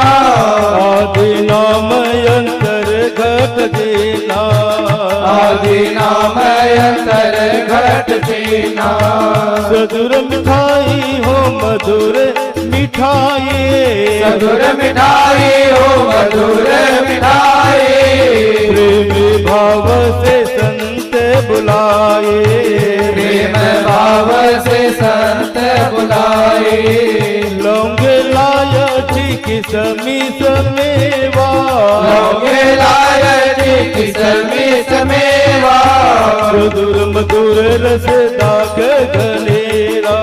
आदि नाम अंतर घट देना। आदि नाम अंतर घट देना। सदुर मिठाई हो मधुर मिठाई। मधुर मिठाई हो मधुर मिठाई। प्रेम भाव से संत बुलाए। प्रेम भाव से संत बुलाए। लौंग लाय किसमिस मेवा लोगे लायती किसमिस मेवा मधुर मधुर रस दाग गलेरा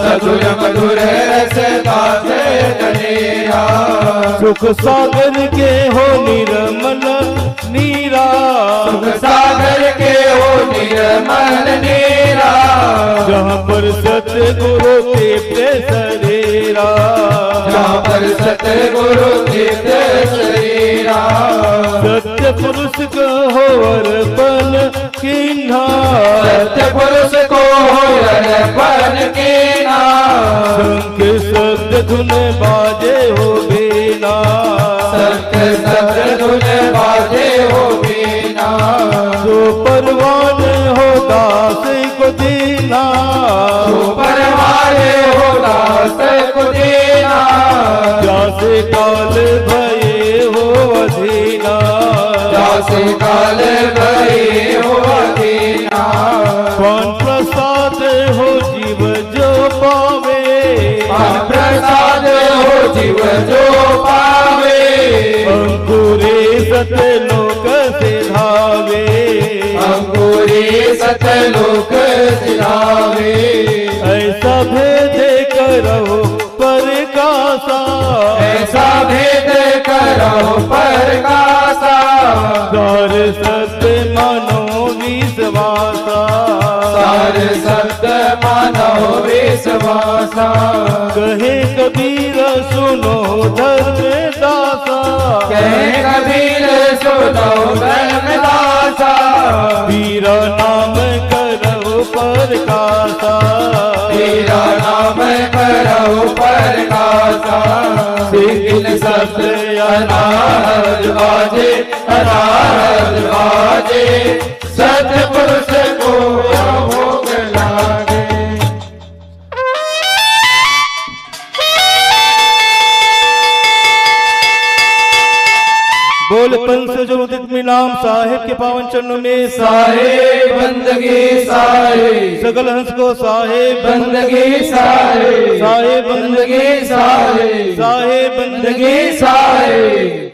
मधुर मधुर रस दास गलेरा सुख सागर के हो निर्मल नीरा सुख सागर के हो निर्मल नीरा जहाँ पर सतगुरु ते शरीरा जहाँ पर सतगुरु तीर्थ शरीरा सत्य पुरुष को हो अर्पण कीन्हा सत्य पुरुष को हो अर्पण कीना शंख शब्द धुन बाजे हो बेना सत्य सत्य धुन बाजे हो बीना जो परवान हो दास को दीना तो परवाने हो दास को देना जासे काल भये हो अधीना जासे काल भये हो दीना कौन प्रसाद हो जीव जो पावे प्रसाद हो जीव जो पावे अंकुरे सतलोक से धावे अंकुरी सतलोक सिधावे ऐसा भेद करो प्रकाशा ऐसा भेद करो परकासा सार सत्य मानो विश्वासा सार सत्य मानो विश्वासा कहे कबीर सुनो धर्म दासा कहे कबीर सुनो धर्मदासा वीरा नाम करो प्रकाशा तेरा नाम करो परकासा सिंगिल सत्य अनाहत बाजे अनाहत बाजे सत्य पुरुष को भोग लागे बोल पंच जो उदित में नाम साहेब के पावन चरणों में साहेब बंदगी साहेब सकल हंस को साहेब बंदगी साहेब साहेब बंदगी साहेब साहेब बंदगी साहेब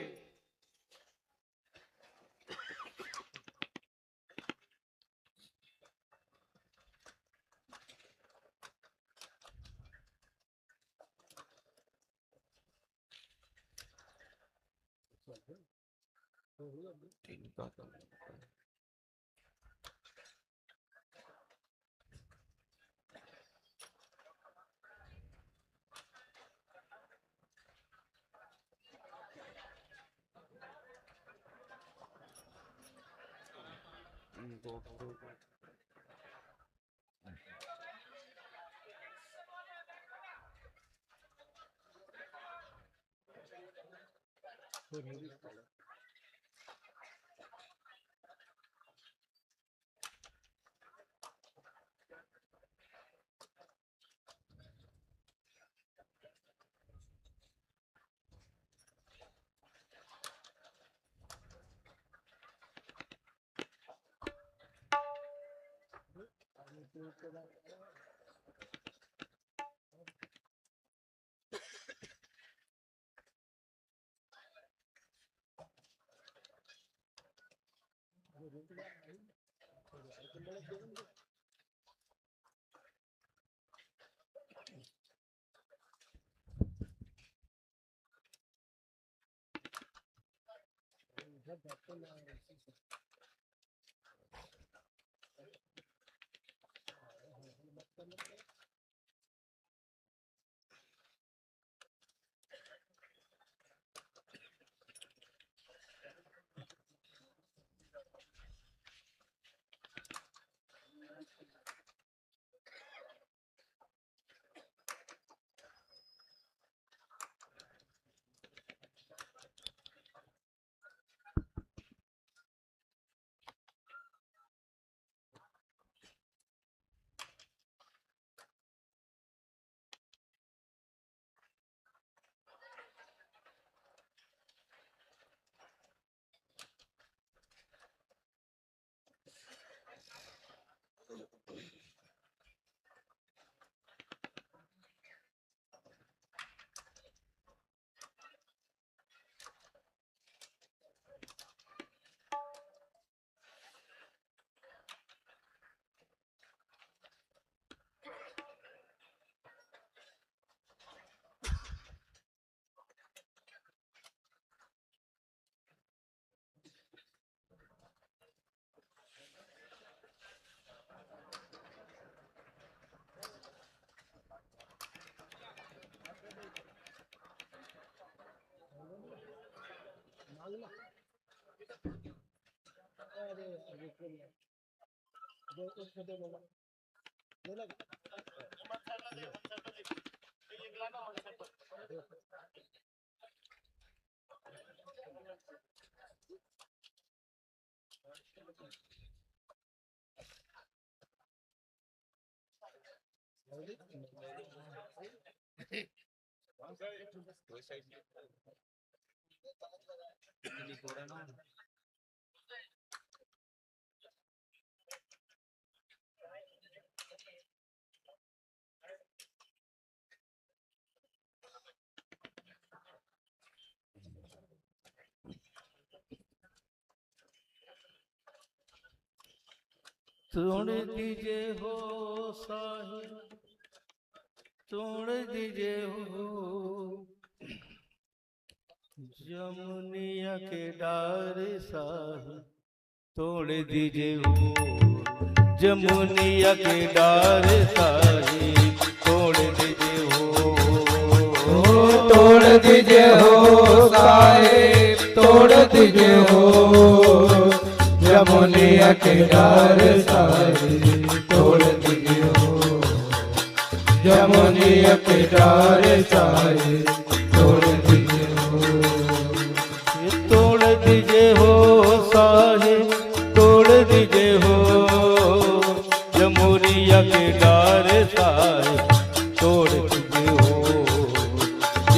तोड़ दीजिए हो साहिब, तोड़ दीजिए हो जमुनिया के डार साहिब, तोड़ दीजिए हो जमुनिया के डार साहिब, तोड़ दीजिए हो, तोड़ दीजिए हो साहिब, तोड़ दीजिए हो जमुनिया के डार साहिब, तोड़ दीजिए हो जमुनिया के डार साहिब, तोड़ दीजिए हो, तोड़ दीजिए हो साहिब, तोड़ दीजिए हो जमुनिया के डार साहिब, तोड़ दीजिए हो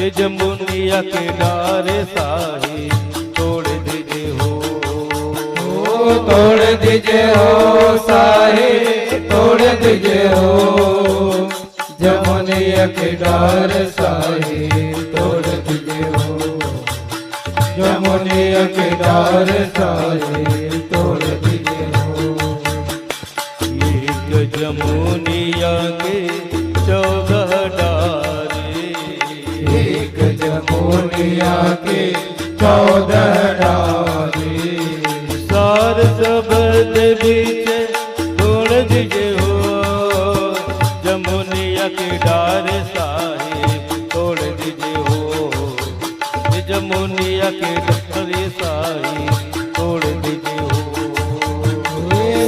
ये जमुनिया के डार साहिब, तोड़ दीजिए हो, तोड़ दीजिए हो साहिब, तोड़ दीजिए हो जमुनिया के डार साहिब, तोड़ दीजिए हो जमुनिया के डार साहिब, तोड़ दीजिए हो, एक जमुनिया के 14 डारे, एक जमुनिया के 14 डारे, सार शब्द बीच तोड़ दीजिए हो जमुनिया के डार साहिब, तोड़ दीजिए हो ये जमुनिया के डार साहिब, तोड़ दीजिए हो,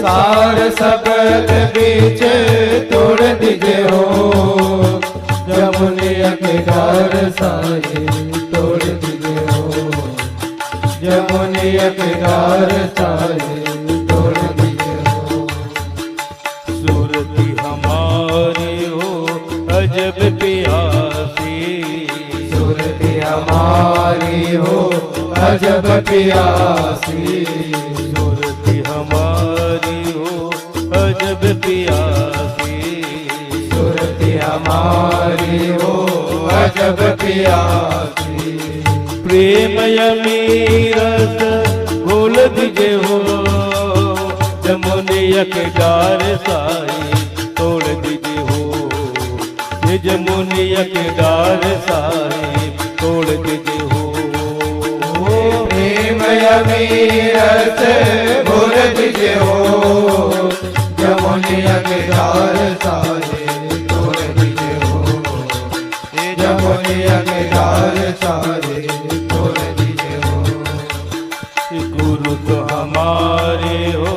सार शब्द बीच तोड़ दीजिए हो जमुनिया के डार साहिब, तोड़ दीजिए हो जमुनिया के डार साहिब, तोड़ दीजिए हो, सूरती हमारी हो अजब प्यासी, सूरती हमारी हो अजब प्यासी, सूरती हमारी हो अजब प्यासी, सूरती हमारी हो अजब प्यासी, प्रेम अमीरस बोल दीजिए हो जमुनिया के डार साहिब, तोड़ दीजिए हो ये जमुनिया के डार साहिब, तोड़ दीजिए हो, प्रेम अमीरस बोल दीजिए हो जमुनिया के डार साहिब, तोड़ दीजिए हो जमुनिया के डार साहिब, तोड़ दीजिए हो, गुरु तो हमारे हो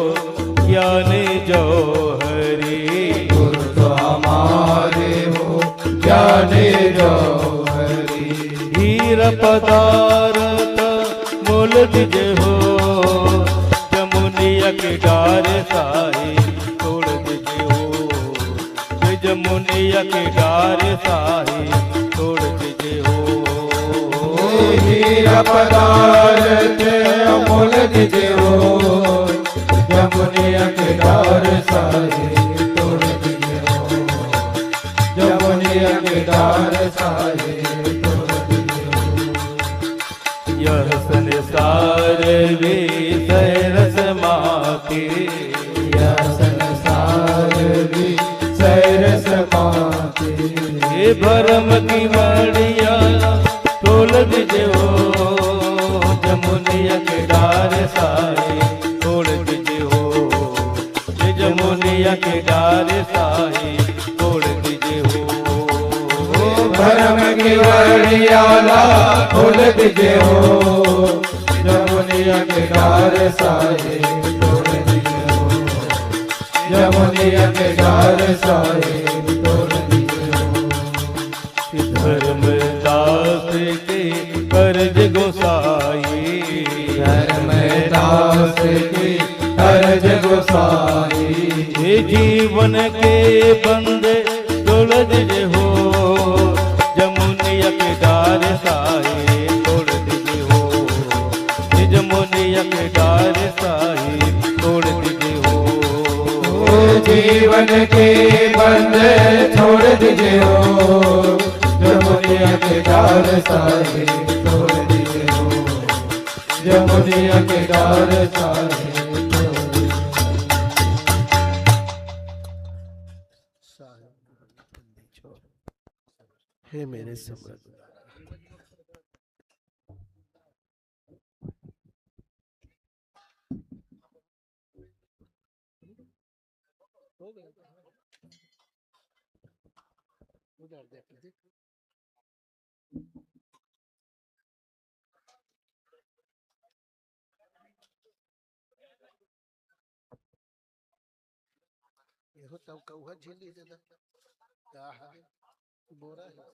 ज्ञान जौहरी, गुरु तो हमारे हो ज्ञान जौहरी, हीरा पदारत मोल दीजिए हो जमुनिया के डार साहिब, तोड़ दीजिए हो ये जमुनिया के डार साहिब, तोड़ दीजिए हो, हीरा पदारत मोल दीजिए हो जमुनिया के डार साहिब, तोड़ दीजिए हो जमुनिया के डार साहिब, तोड़ दीजिए हो, यह संसार भी सैरस माती, यह संसार भी सैरस माती, ये भरम की मड़िया तोल दीजिए हो जमुनिया के डार साहिब, तोड़ दीजिए हो ये जमुनिया के डार साहिब, तोड़ दीजिए हो, भरम की वड़ियाला खोल दीजिए हो जमुनिया के डार साहिब, तोड़ जमुनिया के डार साहेब तोड़ दिए हो। धर्मदास के कर्ज गोसाई, धर्मदास की कर्ज गोसाई, ये जीवन के बंदे तोड़ दीजिए हो, जमुनिया के डार साई तोड़ दीजिए हो, ये जमुनिया के डार साई तोड़ दीजिए हो। जीवन के बंधे छोड़ दीजिए हो, जमुनिया के डार साहे तोड़ दीजिए हो, जमुनिया के डार साहे तोड़ दीजिए साहेब हे मेरे सम्राट। हो गया उधर देख लीजिए। ये तब कौआ झीली दे क्या है बोरा है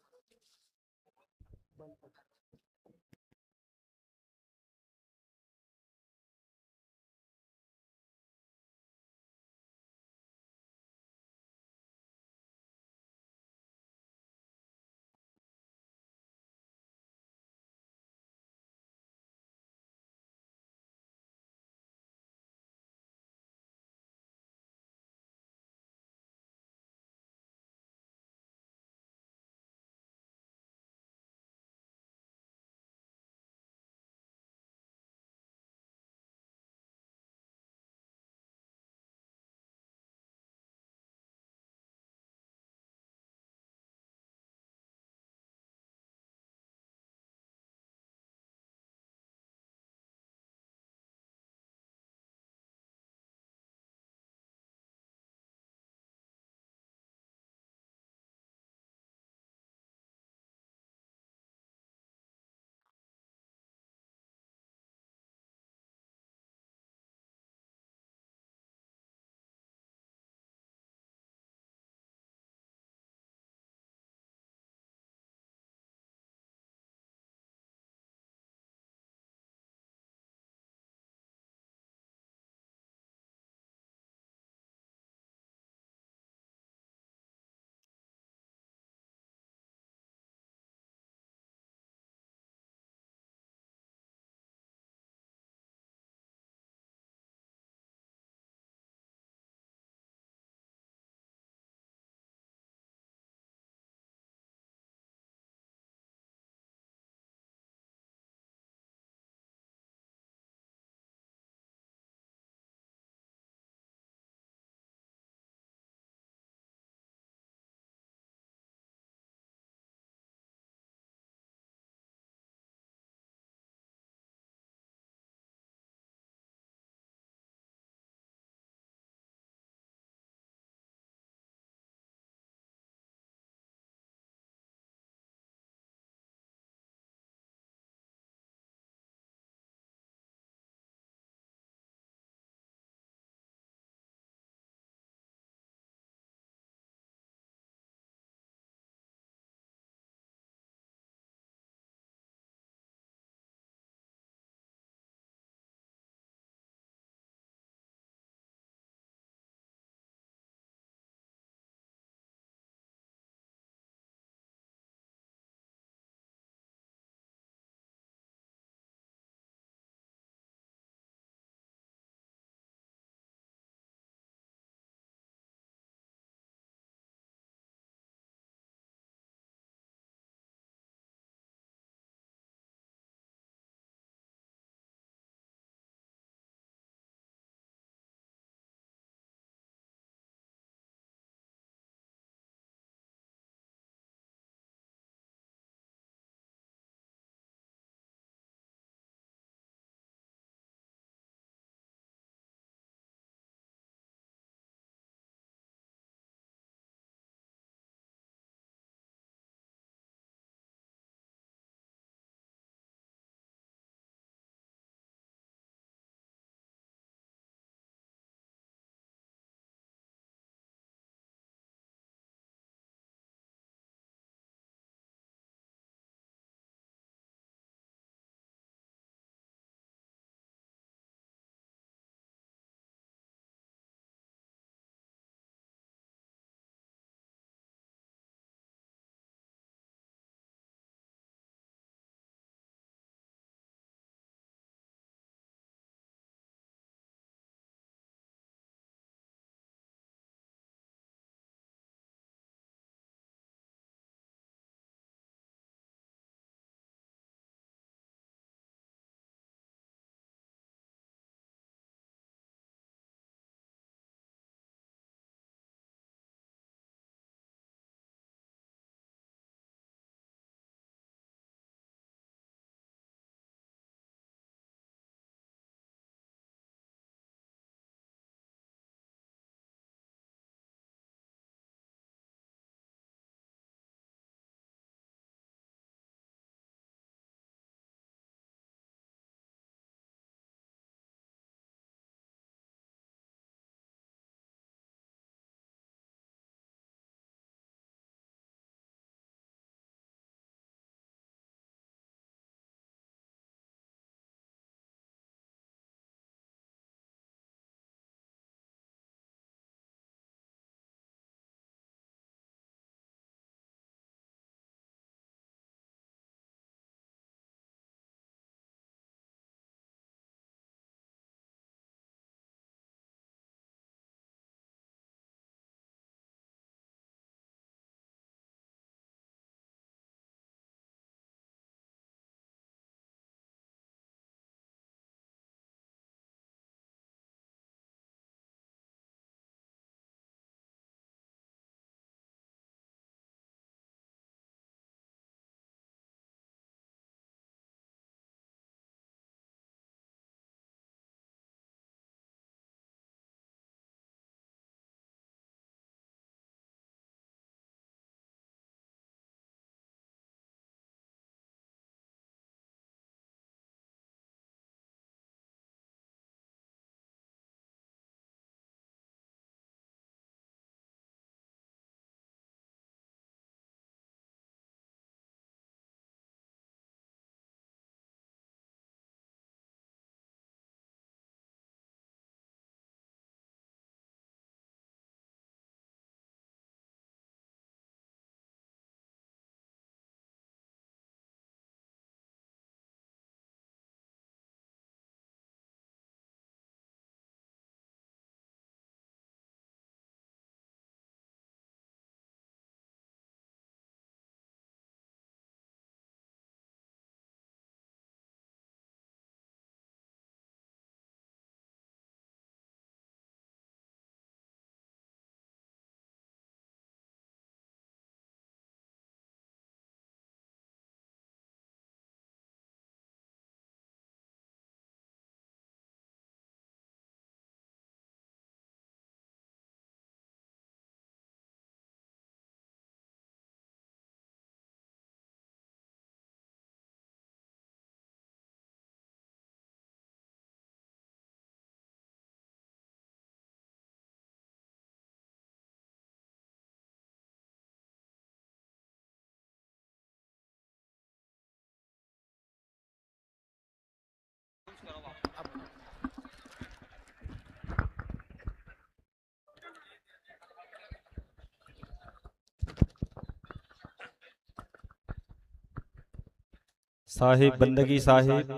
साहिब बंदगी साहिब।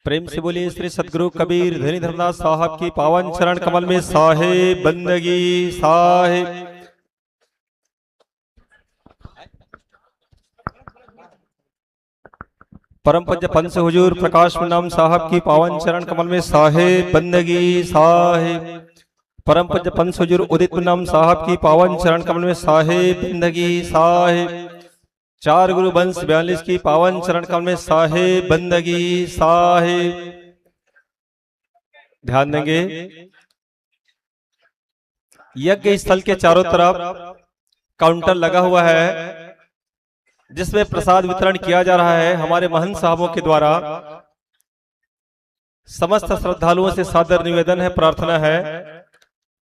प्रेम से बोलिए श्री सदगुरु कबीर धनी धर्मदास साहब की पावन चरण कमल में साहिब बंदगी साहिब। परम पूज्य पंच हुजूर प्रकाश नाम साहब की पावन चरण कमल में साहिब बंदगी साहिब। परम पूज्य पंच हुजूर उदित नाम साहब की पावन चरण कमल में साहिब बंदगी साहिब। चार गुरु वंश 42 की पावन चरण कमल में साहिब बंदगी साहिब। ध्यान देंगे, यज्ञ स्थल के चारों तरफ काउंटर लगा हुआ है जिसमें प्रसाद वितरण किया जा रहा है हमारे महंत साहबों के द्वारा। समस्त श्रद्धालुओं से सादर निवेदन है, प्रार्थना है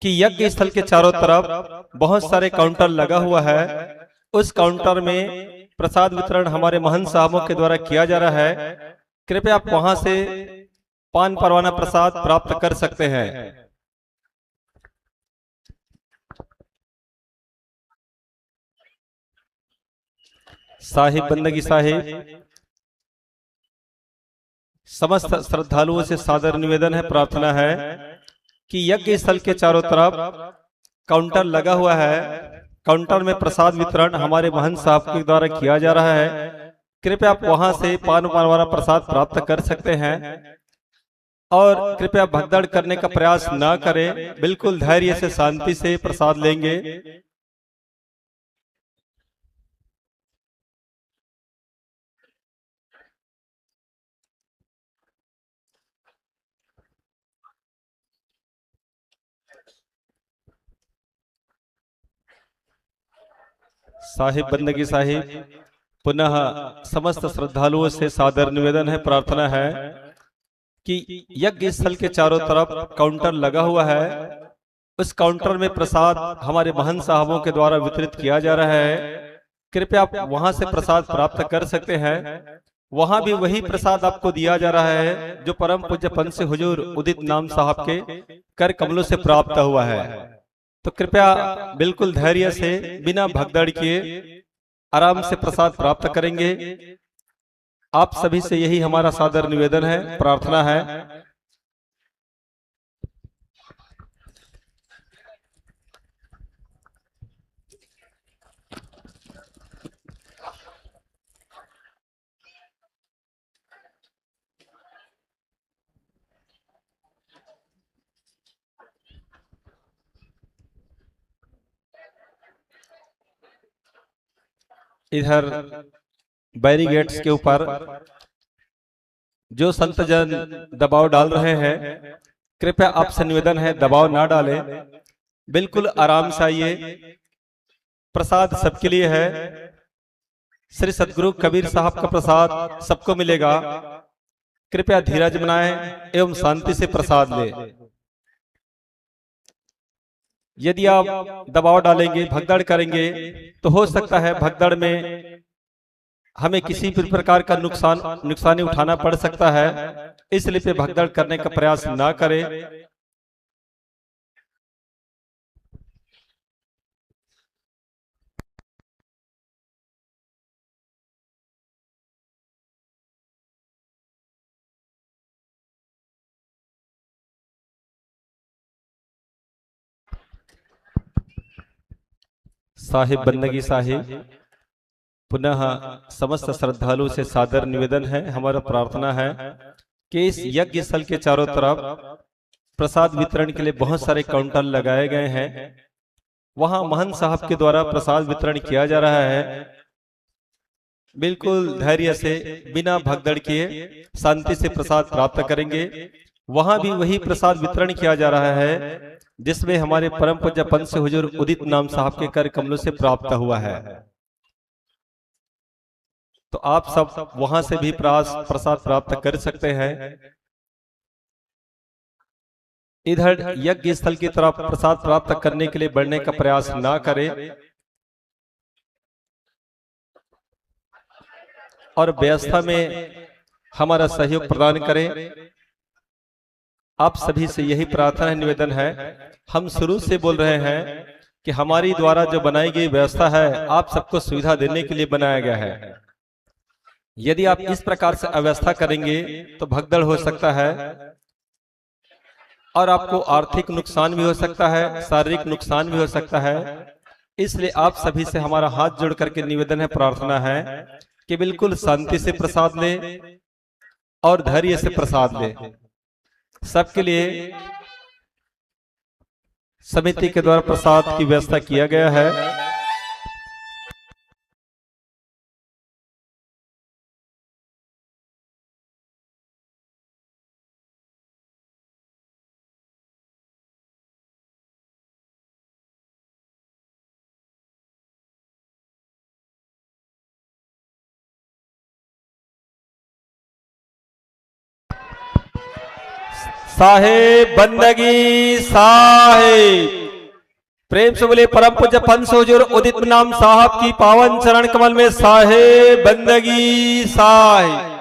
कि यज्ञ स्थल के चारों तरफ बहुत सारे काउंटर लगा हुआ है। उस काउंटर में प्रसाद वितरण हमारे महंत साहबों के द्वारा किया जा रहा है। कृपया आप वहां से पान परवाना प्रसाद प्राप्त कर सकते हैं। साहिब बंदगी साहिब। समस्त श्रद्धालुओं से सादर निवेदन है, प्रार्थना है कि यज्ञ स्थल के चारों तरफ काउंटर लगा हुआ है। काउंटर में प्रसाद वितरण हमारे महंत साहब के द्वारा किया जा रहा है। कृपया आप वहां से पान परवाना प्रसाद प्राप्त कर सकते हैं और कृपया भगदड़ करने का प्रयास ना करें, बिल्कुल धैर्य से शांति से प्रसाद लेंगे। साहिब बंदगी साहिब। पुनः समस्त श्रद्धालुओं से सादर निवेदन है, प्रार्थना है कि यज्ञ स्थल के चारों तरफ काउंटर लगा हुआ है। उस काउंटर में प्रसाद हमारे महंत साहबों के द्वारा वितरित किया जा रहा है। कृपया आप वहां से प्रसाद प्राप्त कर सकते हैं। वहां भी वही प्रसाद आपको दिया जा रहा है जो परम पूज्य पंच हुजूर उदित नाम साहब के कर कमलों से प्राप्त हुआ है। तो कृपया बिल्कुल धैर्य से बिना भगदड़ किए आराम से प्रसाद प्राप्त करेंगे। आप सभी से यही हमारा सादर निवेदन है, प्रार्थना है। इधर बैरिगेट्स के ऊपर जो संत जन दबाव डाल रहे हैं, कृपया आपसे निवेदन है दबाव ना डालें, बिल्कुल आराम से आइए। प्रसाद सबके लिए है। श्री सदगुरु कबीर साहब का प्रसाद सबको मिलेगा। कृपया धीरज बनाएं एवं शांति से प्रसाद लें। यदि आप दबाव डालेंगे, भगदड़ करेंगे, तो हो सकता है भगदड़ में हमें किसी भी प्रकार का नुकसानी उठाना पड़ सकता है। इसलिए भगदड़ करने का प्रयास ना करें। साहिब बंदगी साहिब। पुनः समस्त श्रद्धालु से सादर निवेदन है, हमारा प्रार्थना है कि इस यज्ञ स्थल के चारों तरफ प्रसाद वितरण के लिए बहुत सारे काउंटर लगाए गए हैं। वहां महंत साहब के द्वारा प्रसाद वितरण किया जा रहा है। बिल्कुल धैर्य से बिना भगदड़ किए शांति से प्रसाद प्राप्त करेंगे। वहां भी वही प्रसाद वितरण किया जा रहा है जिसमें हमारे परम पूज्य पंच हुजूर उदित नाम साहब के कर कमलों से प्राप्त हुआ है। तो आप सब वहां से भी प्रसाद प्राप्त कर सकते हैं। इधर यज्ञ स्थल की तरफ प्रसाद प्राप्त करने के लिए बढ़ने का प्रयास ना करें और व्यवस्था में हमारा सहयोग प्रदान करें। आप सभी से यही प्रार्थना निवेदन है। हम शुरू से बोल रहे हैं कि हमारी द्वारा जो बनाई गई व्यवस्था है आप सबको सुविधा देने के लिए बनाया गया है। यदि आप इस प्रकार से अव्यवस्था करेंगे तो भगदड़ हो सकता है और आपको आर्थिक नुकसान भी हो सकता है, शारीरिक नुकसान भी हो सकता है। इसलिए आप सभी से हमारा हाथ जोड़ करके निवेदन है, प्रार्थना है कि बिल्कुल शांति से प्रसाद ले और धैर्य से प्रसाद ले। सबके लिए समिति के द्वारा प्रसाद की व्यवस्था किया गया है। साहेब बंदगी साहेब, प्रेम से बोले परम पूज्य पंच हुजूर उदित नाम साहब की पावन चरण कमल में साहेब बंदगी साहेब।